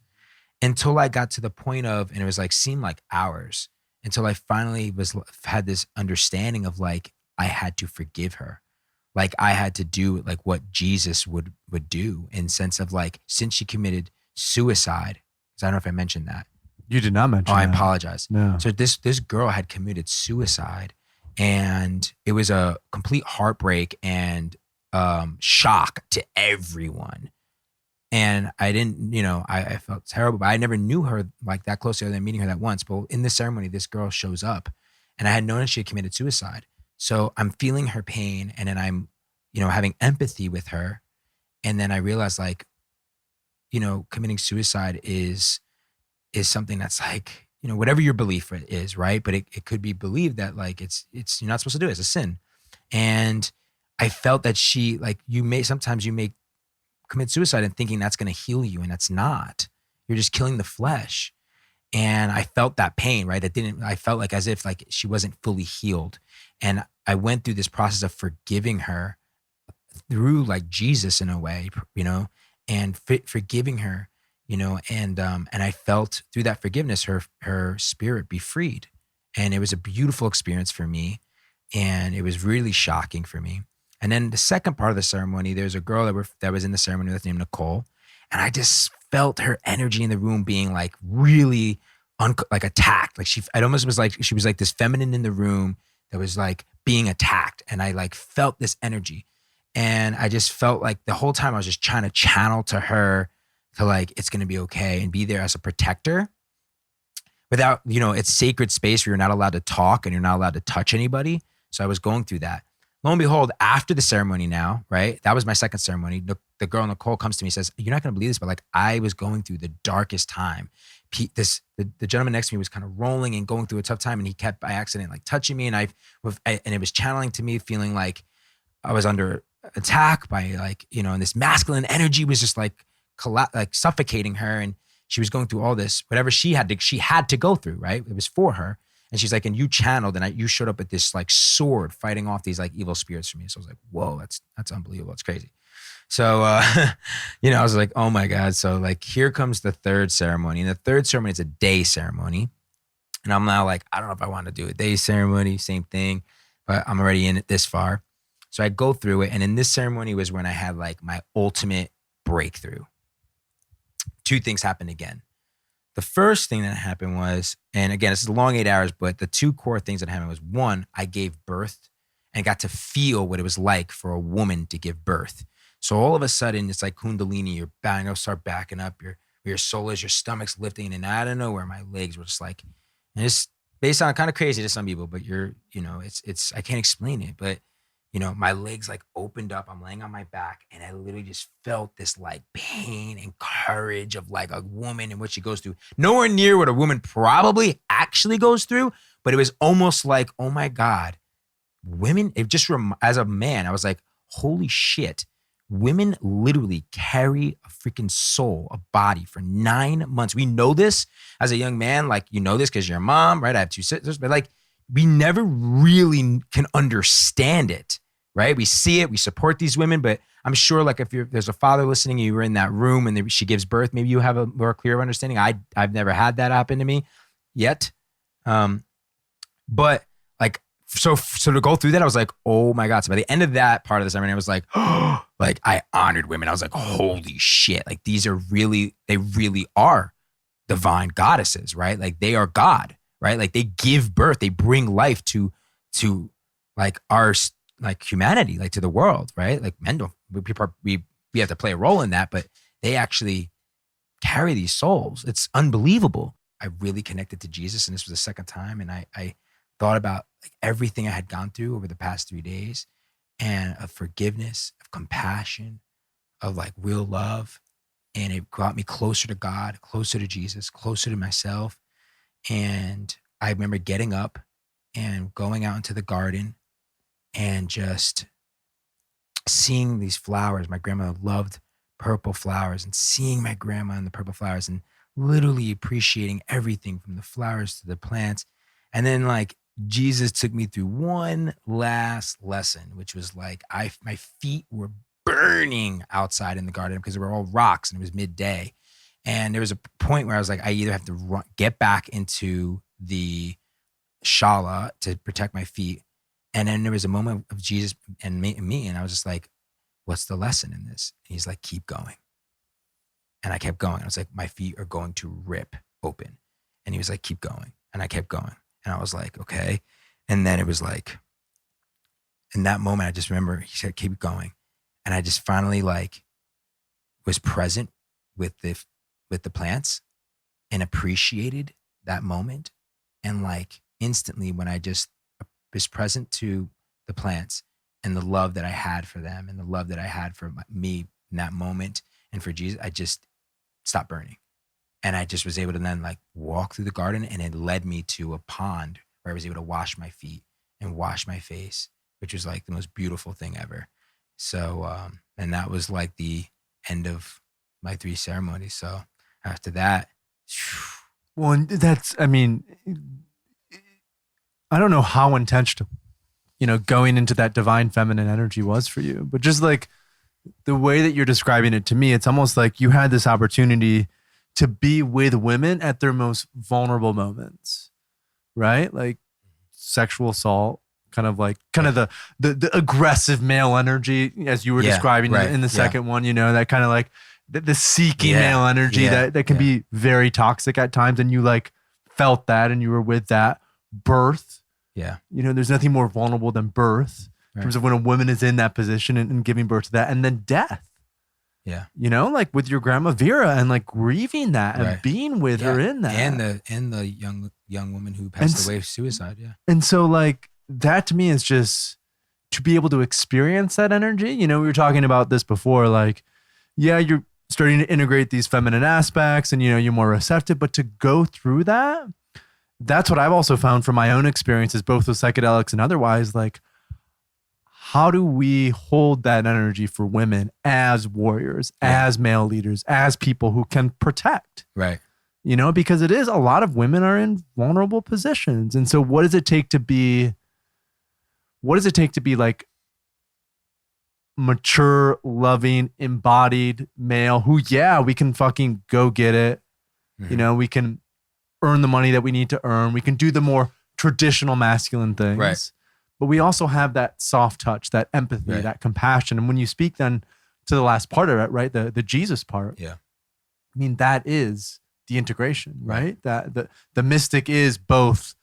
until I got to the point of, and it was like, seemed like hours, until I finally had this understanding of like, I had to forgive her. Like I had to do like what Jesus would do, in sense of like, since she committed suicide, because I don't know if I mentioned that. You did not mention that. I apologize. No. So this girl had committed suicide, and it was a complete heartbreak and shock to everyone. And I didn't, I felt terrible, but I never knew her like that closely other than meeting her that once. But in this ceremony, this girl shows up, and I had known she had committed suicide. So I'm feeling her pain, and then I'm, having empathy with her. And then I realized like, committing suicide is something that's like, whatever your belief is, right? But it could be believed that like, it's you're not supposed to do it, it's a sin. And I felt that sometimes you may commit suicide and thinking that's going to heal you, and that's not. You're just killing the flesh. And I felt that pain, right? I felt like as if like she wasn't fully healed. And I went through this process of forgiving her through like Jesus in a way, and forgiving her, and I felt through that forgiveness, her spirit be freed. And it was a beautiful experience for me. And it was really shocking for me. And then the second part of the ceremony, there's a girl that was in the ceremony that's named Nicole. And I just felt her energy in the room being like really like attacked. Like it almost was like she was like this feminine in the room that was like being attacked. And I like felt this energy. And I just felt like the whole time I was just trying to channel to her to like, it's going to be okay, and be there as a protector without, it's sacred space where you're not allowed to talk and you're not allowed to touch anybody. So I was going through that. lo and behold, after the ceremony now, right? That was my second ceremony. The girl, Nicole, comes to me and says, "You're not going to believe this, but like I was going through the darkest time. The gentleman next to me was kind of rolling and going through a tough time, and he kept by accident like touching me, and and it was channeling to me, feeling like I was under attack by like, you know, and this masculine energy was just like suffocating her, and she was going through all this, whatever she had to go through, right? It was for her. And she's like, and you channeled, and you showed up with this like sword fighting off these like evil spirits for me. So I was like, whoa, that's unbelievable. It's crazy. So, you know, I was like, oh my God. So like, here comes the third ceremony. And the third ceremony is a day ceremony. And I'm now like, I don't know if I want to do a day ceremony, same thing, but I'm already in it this far. So I go through it. And in this ceremony was when I had like my ultimate breakthrough. Two things happened again. The first thing that happened was, and again, this is a long 8 hours, but the two core things that happened was, one, I gave birth and got to feel what it was like for a woman to give birth. So all of a sudden, it's like Kundalini, you're bang, I'll start backing up, your soul is, your stomach's lifting, and out of nowhere, my legs were just like, and it's based on kind of crazy to some people, but you know, it's, I can't explain it, but you know, my legs like opened up, I'm laying on my back, and I literally just felt this like pain and courage of like a woman and what she goes through. Nowhere near what a woman probably actually goes through, but it was almost like, oh my God, women, as a man, I was like, holy shit, women literally carry a freaking soul, a body for 9 months. We know this as a young man, like, you know this because you're a mom, right? I have 2 sisters, but like, we never really can understand it. Right? We see it, we support these women, but I'm sure like if there's a father listening, you were in that room and she gives birth, maybe you have a more clear understanding. I've never had that happen to me yet. But like, so to go through that, I was like, oh my God. So by the end of that part of the ceremony, I was like, oh, like I honored women. I was like, holy shit. Like they really are divine goddesses, right? Like they are God, right? Like they give birth, they bring life to like our like humanity, like to the world, right? Like men don't, we have to play a role in that, but they actually carry these souls. It's unbelievable. I really connected to Jesus, and this was the second time. And I thought about like everything I had gone through over the past 3 days, and of forgiveness, of compassion, of like real love. And it brought me closer to God, closer to Jesus, closer to myself. And I remember getting up and going out into the garden and just seeing these flowers. My grandma loved purple flowers, and seeing my grandma and the purple flowers and literally appreciating everything from the flowers to the plants. And then like Jesus took me through one last lesson, which was like my feet were burning outside in the garden because they were all rocks and it was midday. And there was a point where I was like, I either have to get back into the shala to protect my feet. And then there was a moment of Jesus and me, and I was just like, what's the lesson in this? And he's like, keep going. And I kept going. I was like, my feet are going to rip open. And he was like, keep going. And I kept going. And I was like, okay. And then it was like, in that moment, I just remember he said, keep going. And I just finally like was present with the plants and appreciated that moment. And like instantly when I just was present to the plants and the love that I had for them and the love that I had for me in that moment and for Jesus, I just stopped burning. And I just was able to then like walk through the garden, and it led me to a pond where I was able to wash my feet and wash my face, which was like the most beautiful thing ever. So, and that was like the end of my 3 ceremonies. So after that, well, that's, I mean, I don't know how intentional, you know, going into that divine feminine energy was for you, but just like the way that you're describing it to me, it's almost like you had this opportunity to be with women at their most vulnerable moments, right? Like sexual assault, kind of the aggressive male energy, as you were describing in the second one, you know, that kind of like the seeking male energy that can be very toxic at times. And you like felt that, and you were with that. Birth. Yeah. You know, there's nothing more vulnerable than birth in terms of when a woman is in that position and giving birth to that, and then death. Yeah. You know, like with your grandma Vera, and like grieving that and being with her in that. And the young woman who passed away of suicide. Yeah. And so like that to me is just to be able to experience that energy. You know, we were talking about this before, like, yeah, you're starting to integrate these feminine aspects and, you know, you're more receptive, but to go through that, that's what I've also found from my own experiences, both with psychedelics and otherwise. Like, how do we hold that energy for women as warriors, as male leaders, as people who can protect? Right. You know, because it is, a lot of women are in vulnerable positions. And so what does it take to be like mature, loving, embodied male who, yeah, we can fucking go get it. Mm-hmm. You know, we can earn the money that we need to earn. We can do the more traditional masculine things. Right. But we also have that soft touch, that empathy, that compassion. And when you speak then to the last part of it, right? The Jesus part. Yeah. I mean, that is the integration, right? That the mystic is both,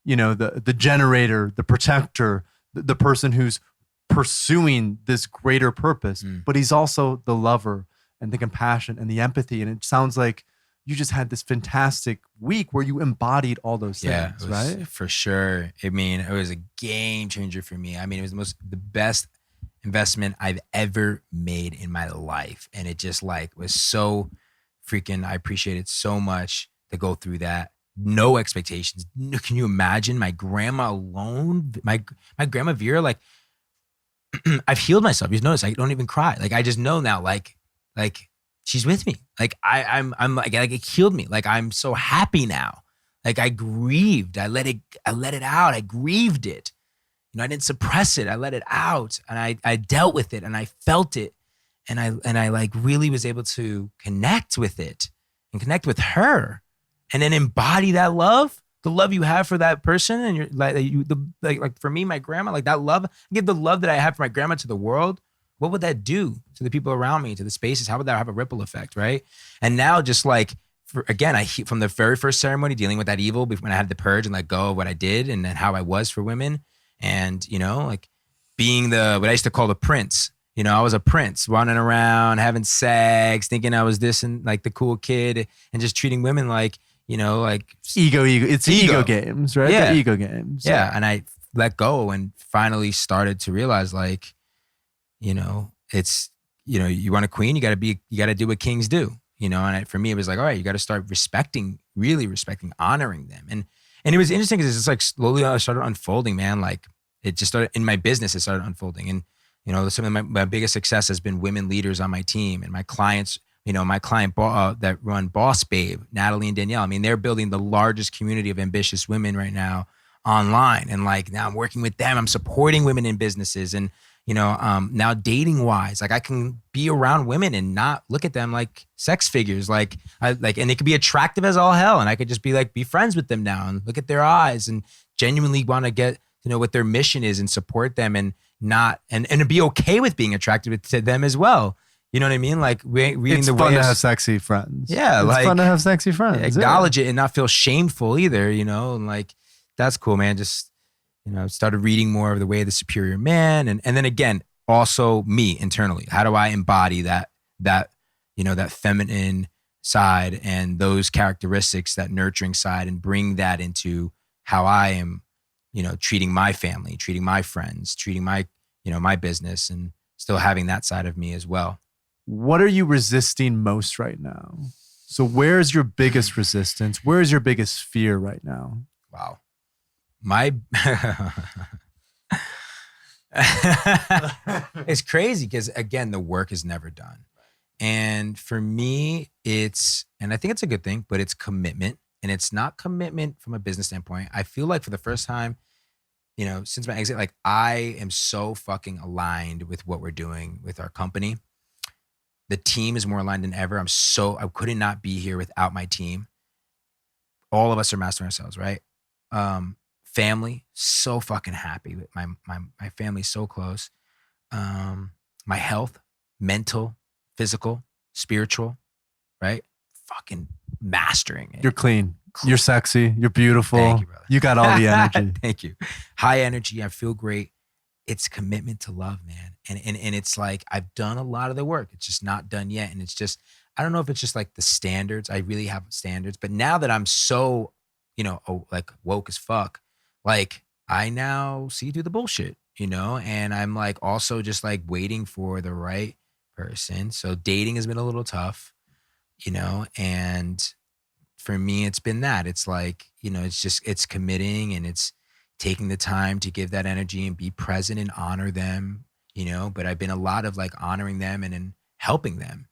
you know, the generator, the protector, the person who's pursuing this greater purpose, but he's also the lover and the compassion and the empathy. And it sounds like you just had this fantastic week where you embodied all those things, right? For sure. I mean, it was a game changer for me. I mean, it was the best investment I've ever made in my life. And it just like was so freaking, I appreciate it so much to go through that. No expectations. Can you imagine my grandma alone? My grandma Vera, like, I've healed myself. You notice I don't even cry. Like, I just know now, like she's with me. Like I'm like it healed me. Like I'm so happy now. Like I grieved. I let it out. I grieved it. You know, I didn't suppress it. I let it out and I dealt with it and I felt it. And I like really was able to connect with it and connect with her and then embody that love, the love you have for that person. And you're like for me, my grandma, like that love, give the love that I have for my grandma to the world. What would that do to the people around me, to the spaces? How would that have a ripple effect, right? And now just like, from the very first ceremony, dealing with that evil, when I had to purge and let go of what I did and then how I was for women and, you know, like being what I used to call the prince. You know, I was a prince running around, having sex, thinking I was this and like the cool kid and just treating women like, you know, like ego. It's ego games, right? Yeah. The ego games. Yeah. And I let go and finally started to realize like, you know, it's, you know, you want a queen, you got to do what kings do, you know? And for me, it was like, all right, you got to start really respecting, honoring them. And it was interesting because it's just like slowly I started unfolding, man. Like it just started in my business, it started unfolding. And, you know, some of my biggest success has been women leaders on my team and my clients, you know, my client that run Boss Babe, Natalie and Danielle. I mean, they're building the largest community of ambitious women right now online. And like, now I'm working with them. I'm supporting women in businesses and, you know, now dating wise, like I can be around women and not look at them like sex figures. And they could be attractive as all hell. And I could just be friends with them now and look at their eyes and genuinely want to get to know what their mission is and support them and not, and be okay with being attracted to them as well. You know what I mean? Like reading it's the fun way to have sexy friends. Yeah. It's fun to have sexy friends. Acknowledge it and not feel shameful either, you know? And like, that's cool, man. Just, you know, started reading more of the way of the superior man. And then again, also me internally, how do I embody that, you know, that feminine side and those characteristics, that nurturing side and bring that into how I am, you know, treating my family, treating my friends, treating my, you know, my business and still having that side of me as well. What are you resisting most right now? So where's your biggest resistance? Where's your biggest fear right now? Wow. It's crazy because again, the work is never done. And for me, and I think it's a good thing, but it's commitment. And it's not commitment from a business standpoint. I feel like for the first time, you know, since my exit, like I am so fucking aligned with what we're doing with our company. The team is more aligned than ever. I couldn't not be here without my team. All of us are mastering ourselves, right? Family, so fucking happy with my family, so close. My health, mental, physical, spiritual, right? Fucking mastering it. You're clean. You're sexy. You're beautiful. Thank you, brother. You got all the energy. Thank you. High energy. I feel great. It's commitment to love, man. And it's like, I've done a lot of the work. It's just not done yet. And it's just, I don't know if it's just like the standards. I really have standards. But now that I'm so, you know, like woke as fuck, like I now see through the bullshit. and I'm like also just like waiting for the right person. So dating has been a little tough, and for me, it's been that. It's like, it's committing and it's taking the time to give that energy and be present and honor them, but I've been a lot of like honoring them and then helping them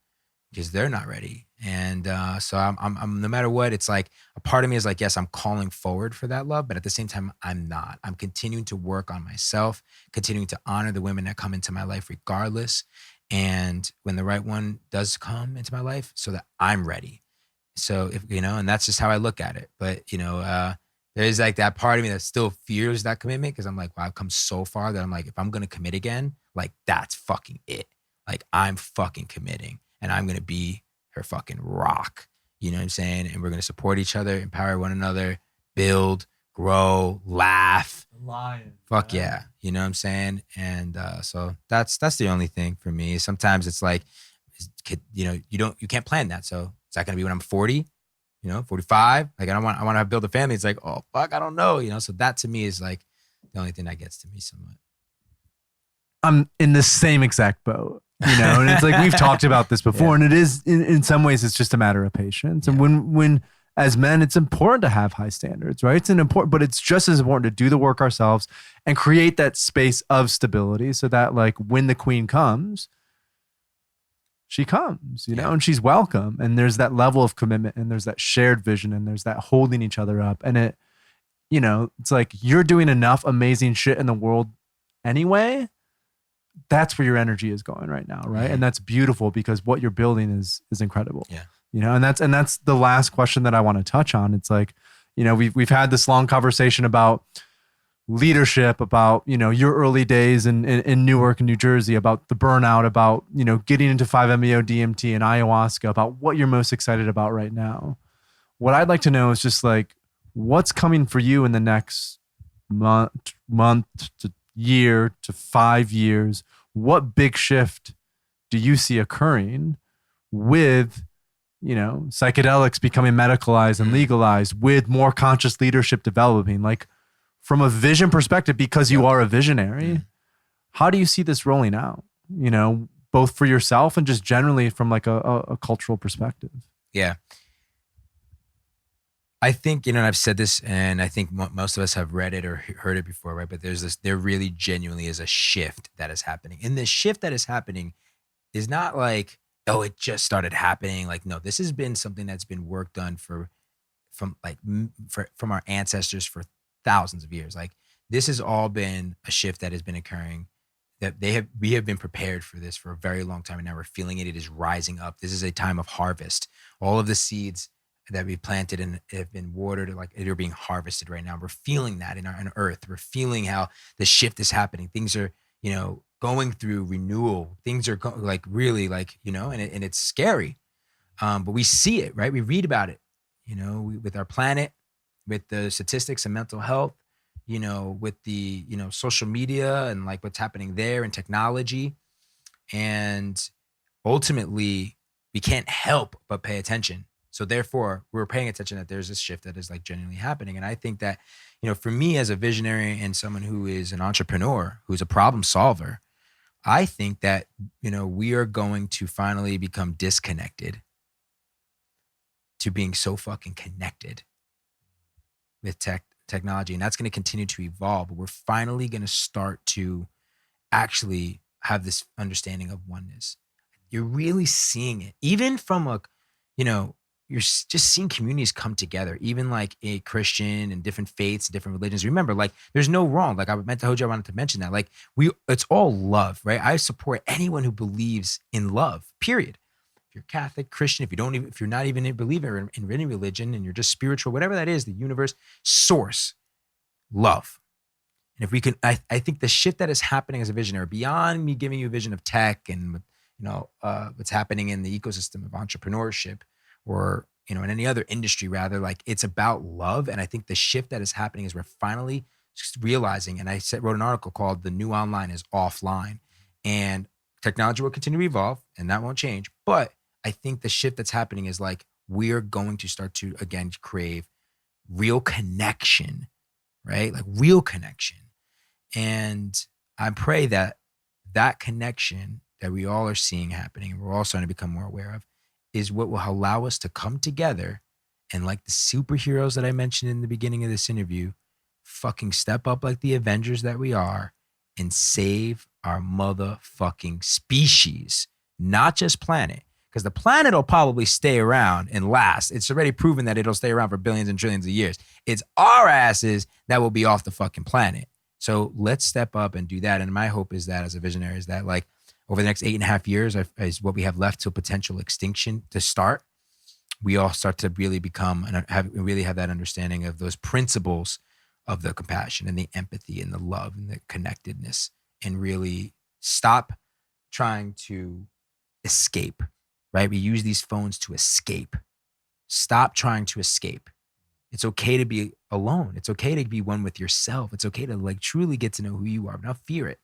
because they're not ready. And so I'm no matter what, it's like a part of me is like, yes, I'm calling forward for that love, but at the same time, I'm not. I'm continuing to work on myself, continuing to honor the women that come into my life regardless. And when the right one does come into my life, so that I'm ready. So if and that's just how I look at it. But there's like that part of me that still fears that commitment because I'm like, wow, I've come so far that I'm like, if I'm gonna commit again, like that's fucking it. Like I'm fucking committing, and I'm gonna be her fucking rock. You know what I'm saying? And we're gonna support each other, empower one another, build, grow, laugh. Lion. Fuck yeah. You know what I'm saying? And so that's the only thing for me. Sometimes it's like, you can't plan that. So is that gonna be when I'm 40? 45? Like I want to build a family. It's like, oh fuck, I don't know. So that to me is like the only thing that gets to me somewhat. I'm in the same exact boat, and it's like we've talked about this before, and it is in some ways it's just a matter of patience. And when as men, it's important to have high standards, right? But it's just as important to do the work ourselves and create that space of stability so that like when the queen comes, she comes, and she's welcome. And there's that level of commitment and there's that shared vision and there's that holding each other up. And it's like you're doing enough amazing shit in the world anyway. That's where your energy is going right now, right? Mm-hmm. And that's beautiful because what you're building is incredible. Yeah. And that's the last question that I want to touch on. It's like, we've had this long conversation about leadership, about, your early days in Newark and New Jersey, about the burnout, about, getting into 5-MeO DMT and ayahuasca, about what you're most excited about right now. What I'd like to know is just like, what's coming for you in the next month to year to 5 years? What big shift do you see occurring with, psychedelics becoming medicalized and legalized, with more conscious leadership developing? Like from a vision perspective, because you are a visionary, how do you see this rolling out, both for yourself and just generally from like a cultural perspective? Yeah. I think, and I've said this, and I think most of us have read it or heard it before, right? But there really genuinely is a shift that is happening. And the shift that is happening is not like, oh, it just started happening. Like, no, this has been something that's been worked on from our ancestors for thousands of years. Like this has all been a shift that has been occurring, that we have been prepared for this for a very long time. And now we're feeling it. It is rising up. This is a time of harvest. All of the seeds that we planted and have been watered, like they're being harvested right now. We're feeling that in our earth. We're feeling how the shift is happening. Things are, going through renewal. Things are really like, and it's scary. But we see it, right? We read about it, with our planet, with the statistics and mental health, with the, social media and like what's happening there and technology. And ultimately we can't help but pay attention. So therefore, we're paying attention that there's this shift that is like genuinely happening. And I think that, for me as a visionary and someone who is an entrepreneur, who's a problem solver, I think that, we are going to finally become disconnected to being so fucking connected with technology. And that's going to continue to evolve. But we're finally going to start to actually have this understanding of oneness. You're really seeing it, even from you're just seeing communities come together, even like a Christian and different faiths, different religions. Remember, like there's no wrong. Like I wanted to mention that. Like it's all love, right? I support anyone who believes in love, period. If you're Catholic, Christian, if you're not even a believer in any religion and you're just spiritual, whatever that is, the universe, source, love. And if we can, I think the shift that is happening as a visionary, beyond me giving you a vision of tech and, what's happening in the ecosystem of entrepreneurship, or, in any other industry, rather, like it's about love. And I think the shift that is happening is we're finally just realizing, and I wrote an article called "The New Online is Offline," and technology will continue to evolve and that won't change. But I think the shift that's happening is like, we're going to start to, again, crave real connection, right? Like real connection. And I pray that that connection that we all are seeing happening and we're all starting to become more aware of is what will allow us to come together and, like the superheroes that I mentioned in the beginning of this interview, fucking step up like the Avengers that we are and save our motherfucking species, not just planet. Because the planet will probably stay around and last. It's already proven that it'll stay around for billions and trillions of years. It's our asses that will be off the fucking planet. So let's step up and do that. And my hope is that, as a visionary, is that like over the next 8.5 years is what we have left till potential extinction to start. We all start to really become and have that understanding of those principles of the compassion and the empathy and the love and the connectedness, and really stop trying to escape, right? We use these phones to escape. Stop trying to escape. It's okay to be alone. It's okay to be one with yourself. It's okay to like truly get to know who you are. Not fear it.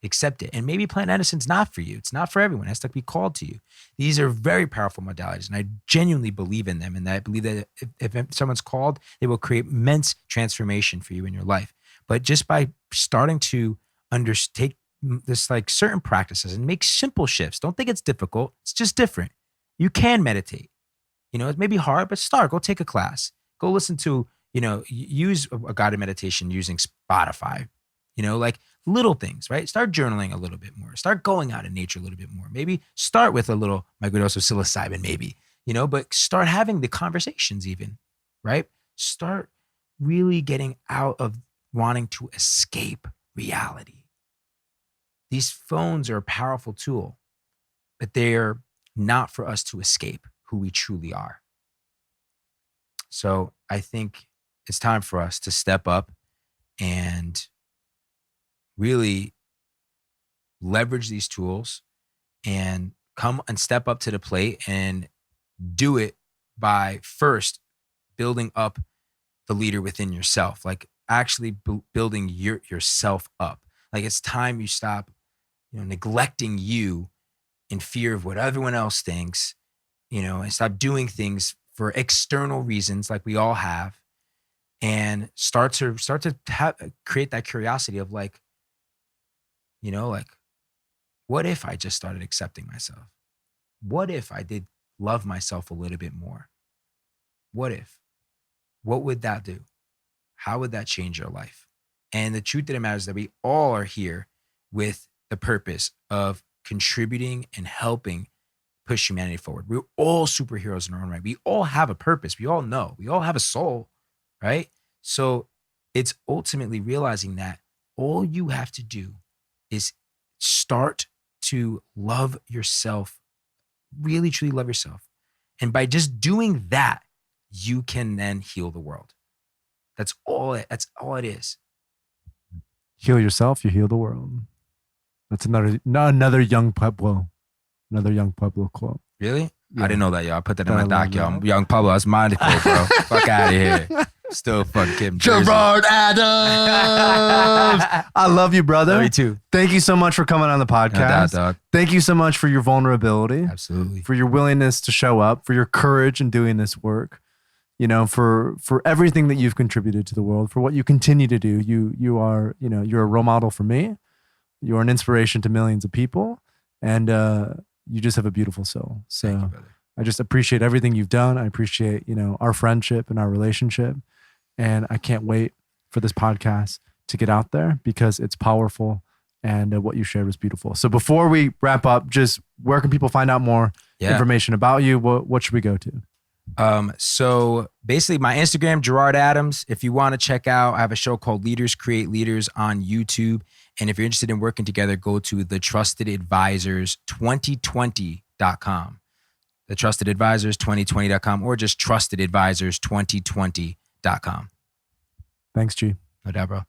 Accept it. And maybe plant medicine's not for you. It's not for everyone. It has to be called to you. These are very powerful modalities, and I genuinely believe in them. And I believe that if someone's called, they will create immense transformation for you in your life. But just by starting to undertake this like certain practices and make simple shifts, don't think it's difficult. It's just different. You can meditate. You know, it may be hard, but start. Go take a class. Go listen to, you know, use a guided meditation using Spotify. You know, like little things, right? Start journaling a little bit more. Start going out in nature a little bit more. Maybe start with a little microdose of psilocybin, maybe, you know, but start having the conversations even, right? Start really getting out of wanting to escape reality. These phones are a powerful tool, but they're not for us to escape who we truly are. So I think it's time for us to step up and really leverage these tools and come and step up to the plate and do it by first building up the leader within yourself, like actually building yourself up. Like it's time you stop, you know, neglecting you in fear of what everyone else thinks, you know, and stop doing things for external reasons like we all have, and start to create that curiosity of like, you know, like, what if I just started accepting myself? What if I did love myself a little bit more? What if? What would that do? How would that change your life? And the truth of the matter is that we all are here with the purpose of contributing and helping push humanity forward. We're all superheroes in our own right. We all have a purpose. We all know. We all have a soul, right? So it's ultimately realizing that all you have to do is start to love yourself, really truly love yourself. And by just doing that, you can then heal the world. That's all it is. Heal yourself, you heal the world. That's another young Pueblo quote. Really? Yeah. I didn't know that, y'all. I put that in my doc, y'all. Young Pablo, that's my quote, bro. Fuck out of here. Still fucking kidding. Gerard Adams. I love you, brother. Love you too. Thank you so much for coming on the podcast. No doubt, dog. Thank you so much for your vulnerability. Absolutely. For your willingness to show up, for your courage in doing this work, you know, for everything that you've contributed to the world, for what you continue to do. You are, you know, you're a role model for me. You're an inspiration to millions of people, and you just have a beautiful soul. So Thank you, brother. I just appreciate everything you've done. I appreciate, you know, our friendship and our relationship. And I can't wait for this podcast to get out there because it's powerful, and what you shared was beautiful. So before we wrap up, just where can people find out more information about you? What should we go to? So basically my Instagram, Gerard Adams. If you want to check out, I have a show called Leaders Create Leaders on YouTube. And if you're interested in working together, go to thetrustedadvisors2020.com. Thetrustedadvisors2020.com, or just trustedadvisors2020.com. Thanks, G. No doubt, bro.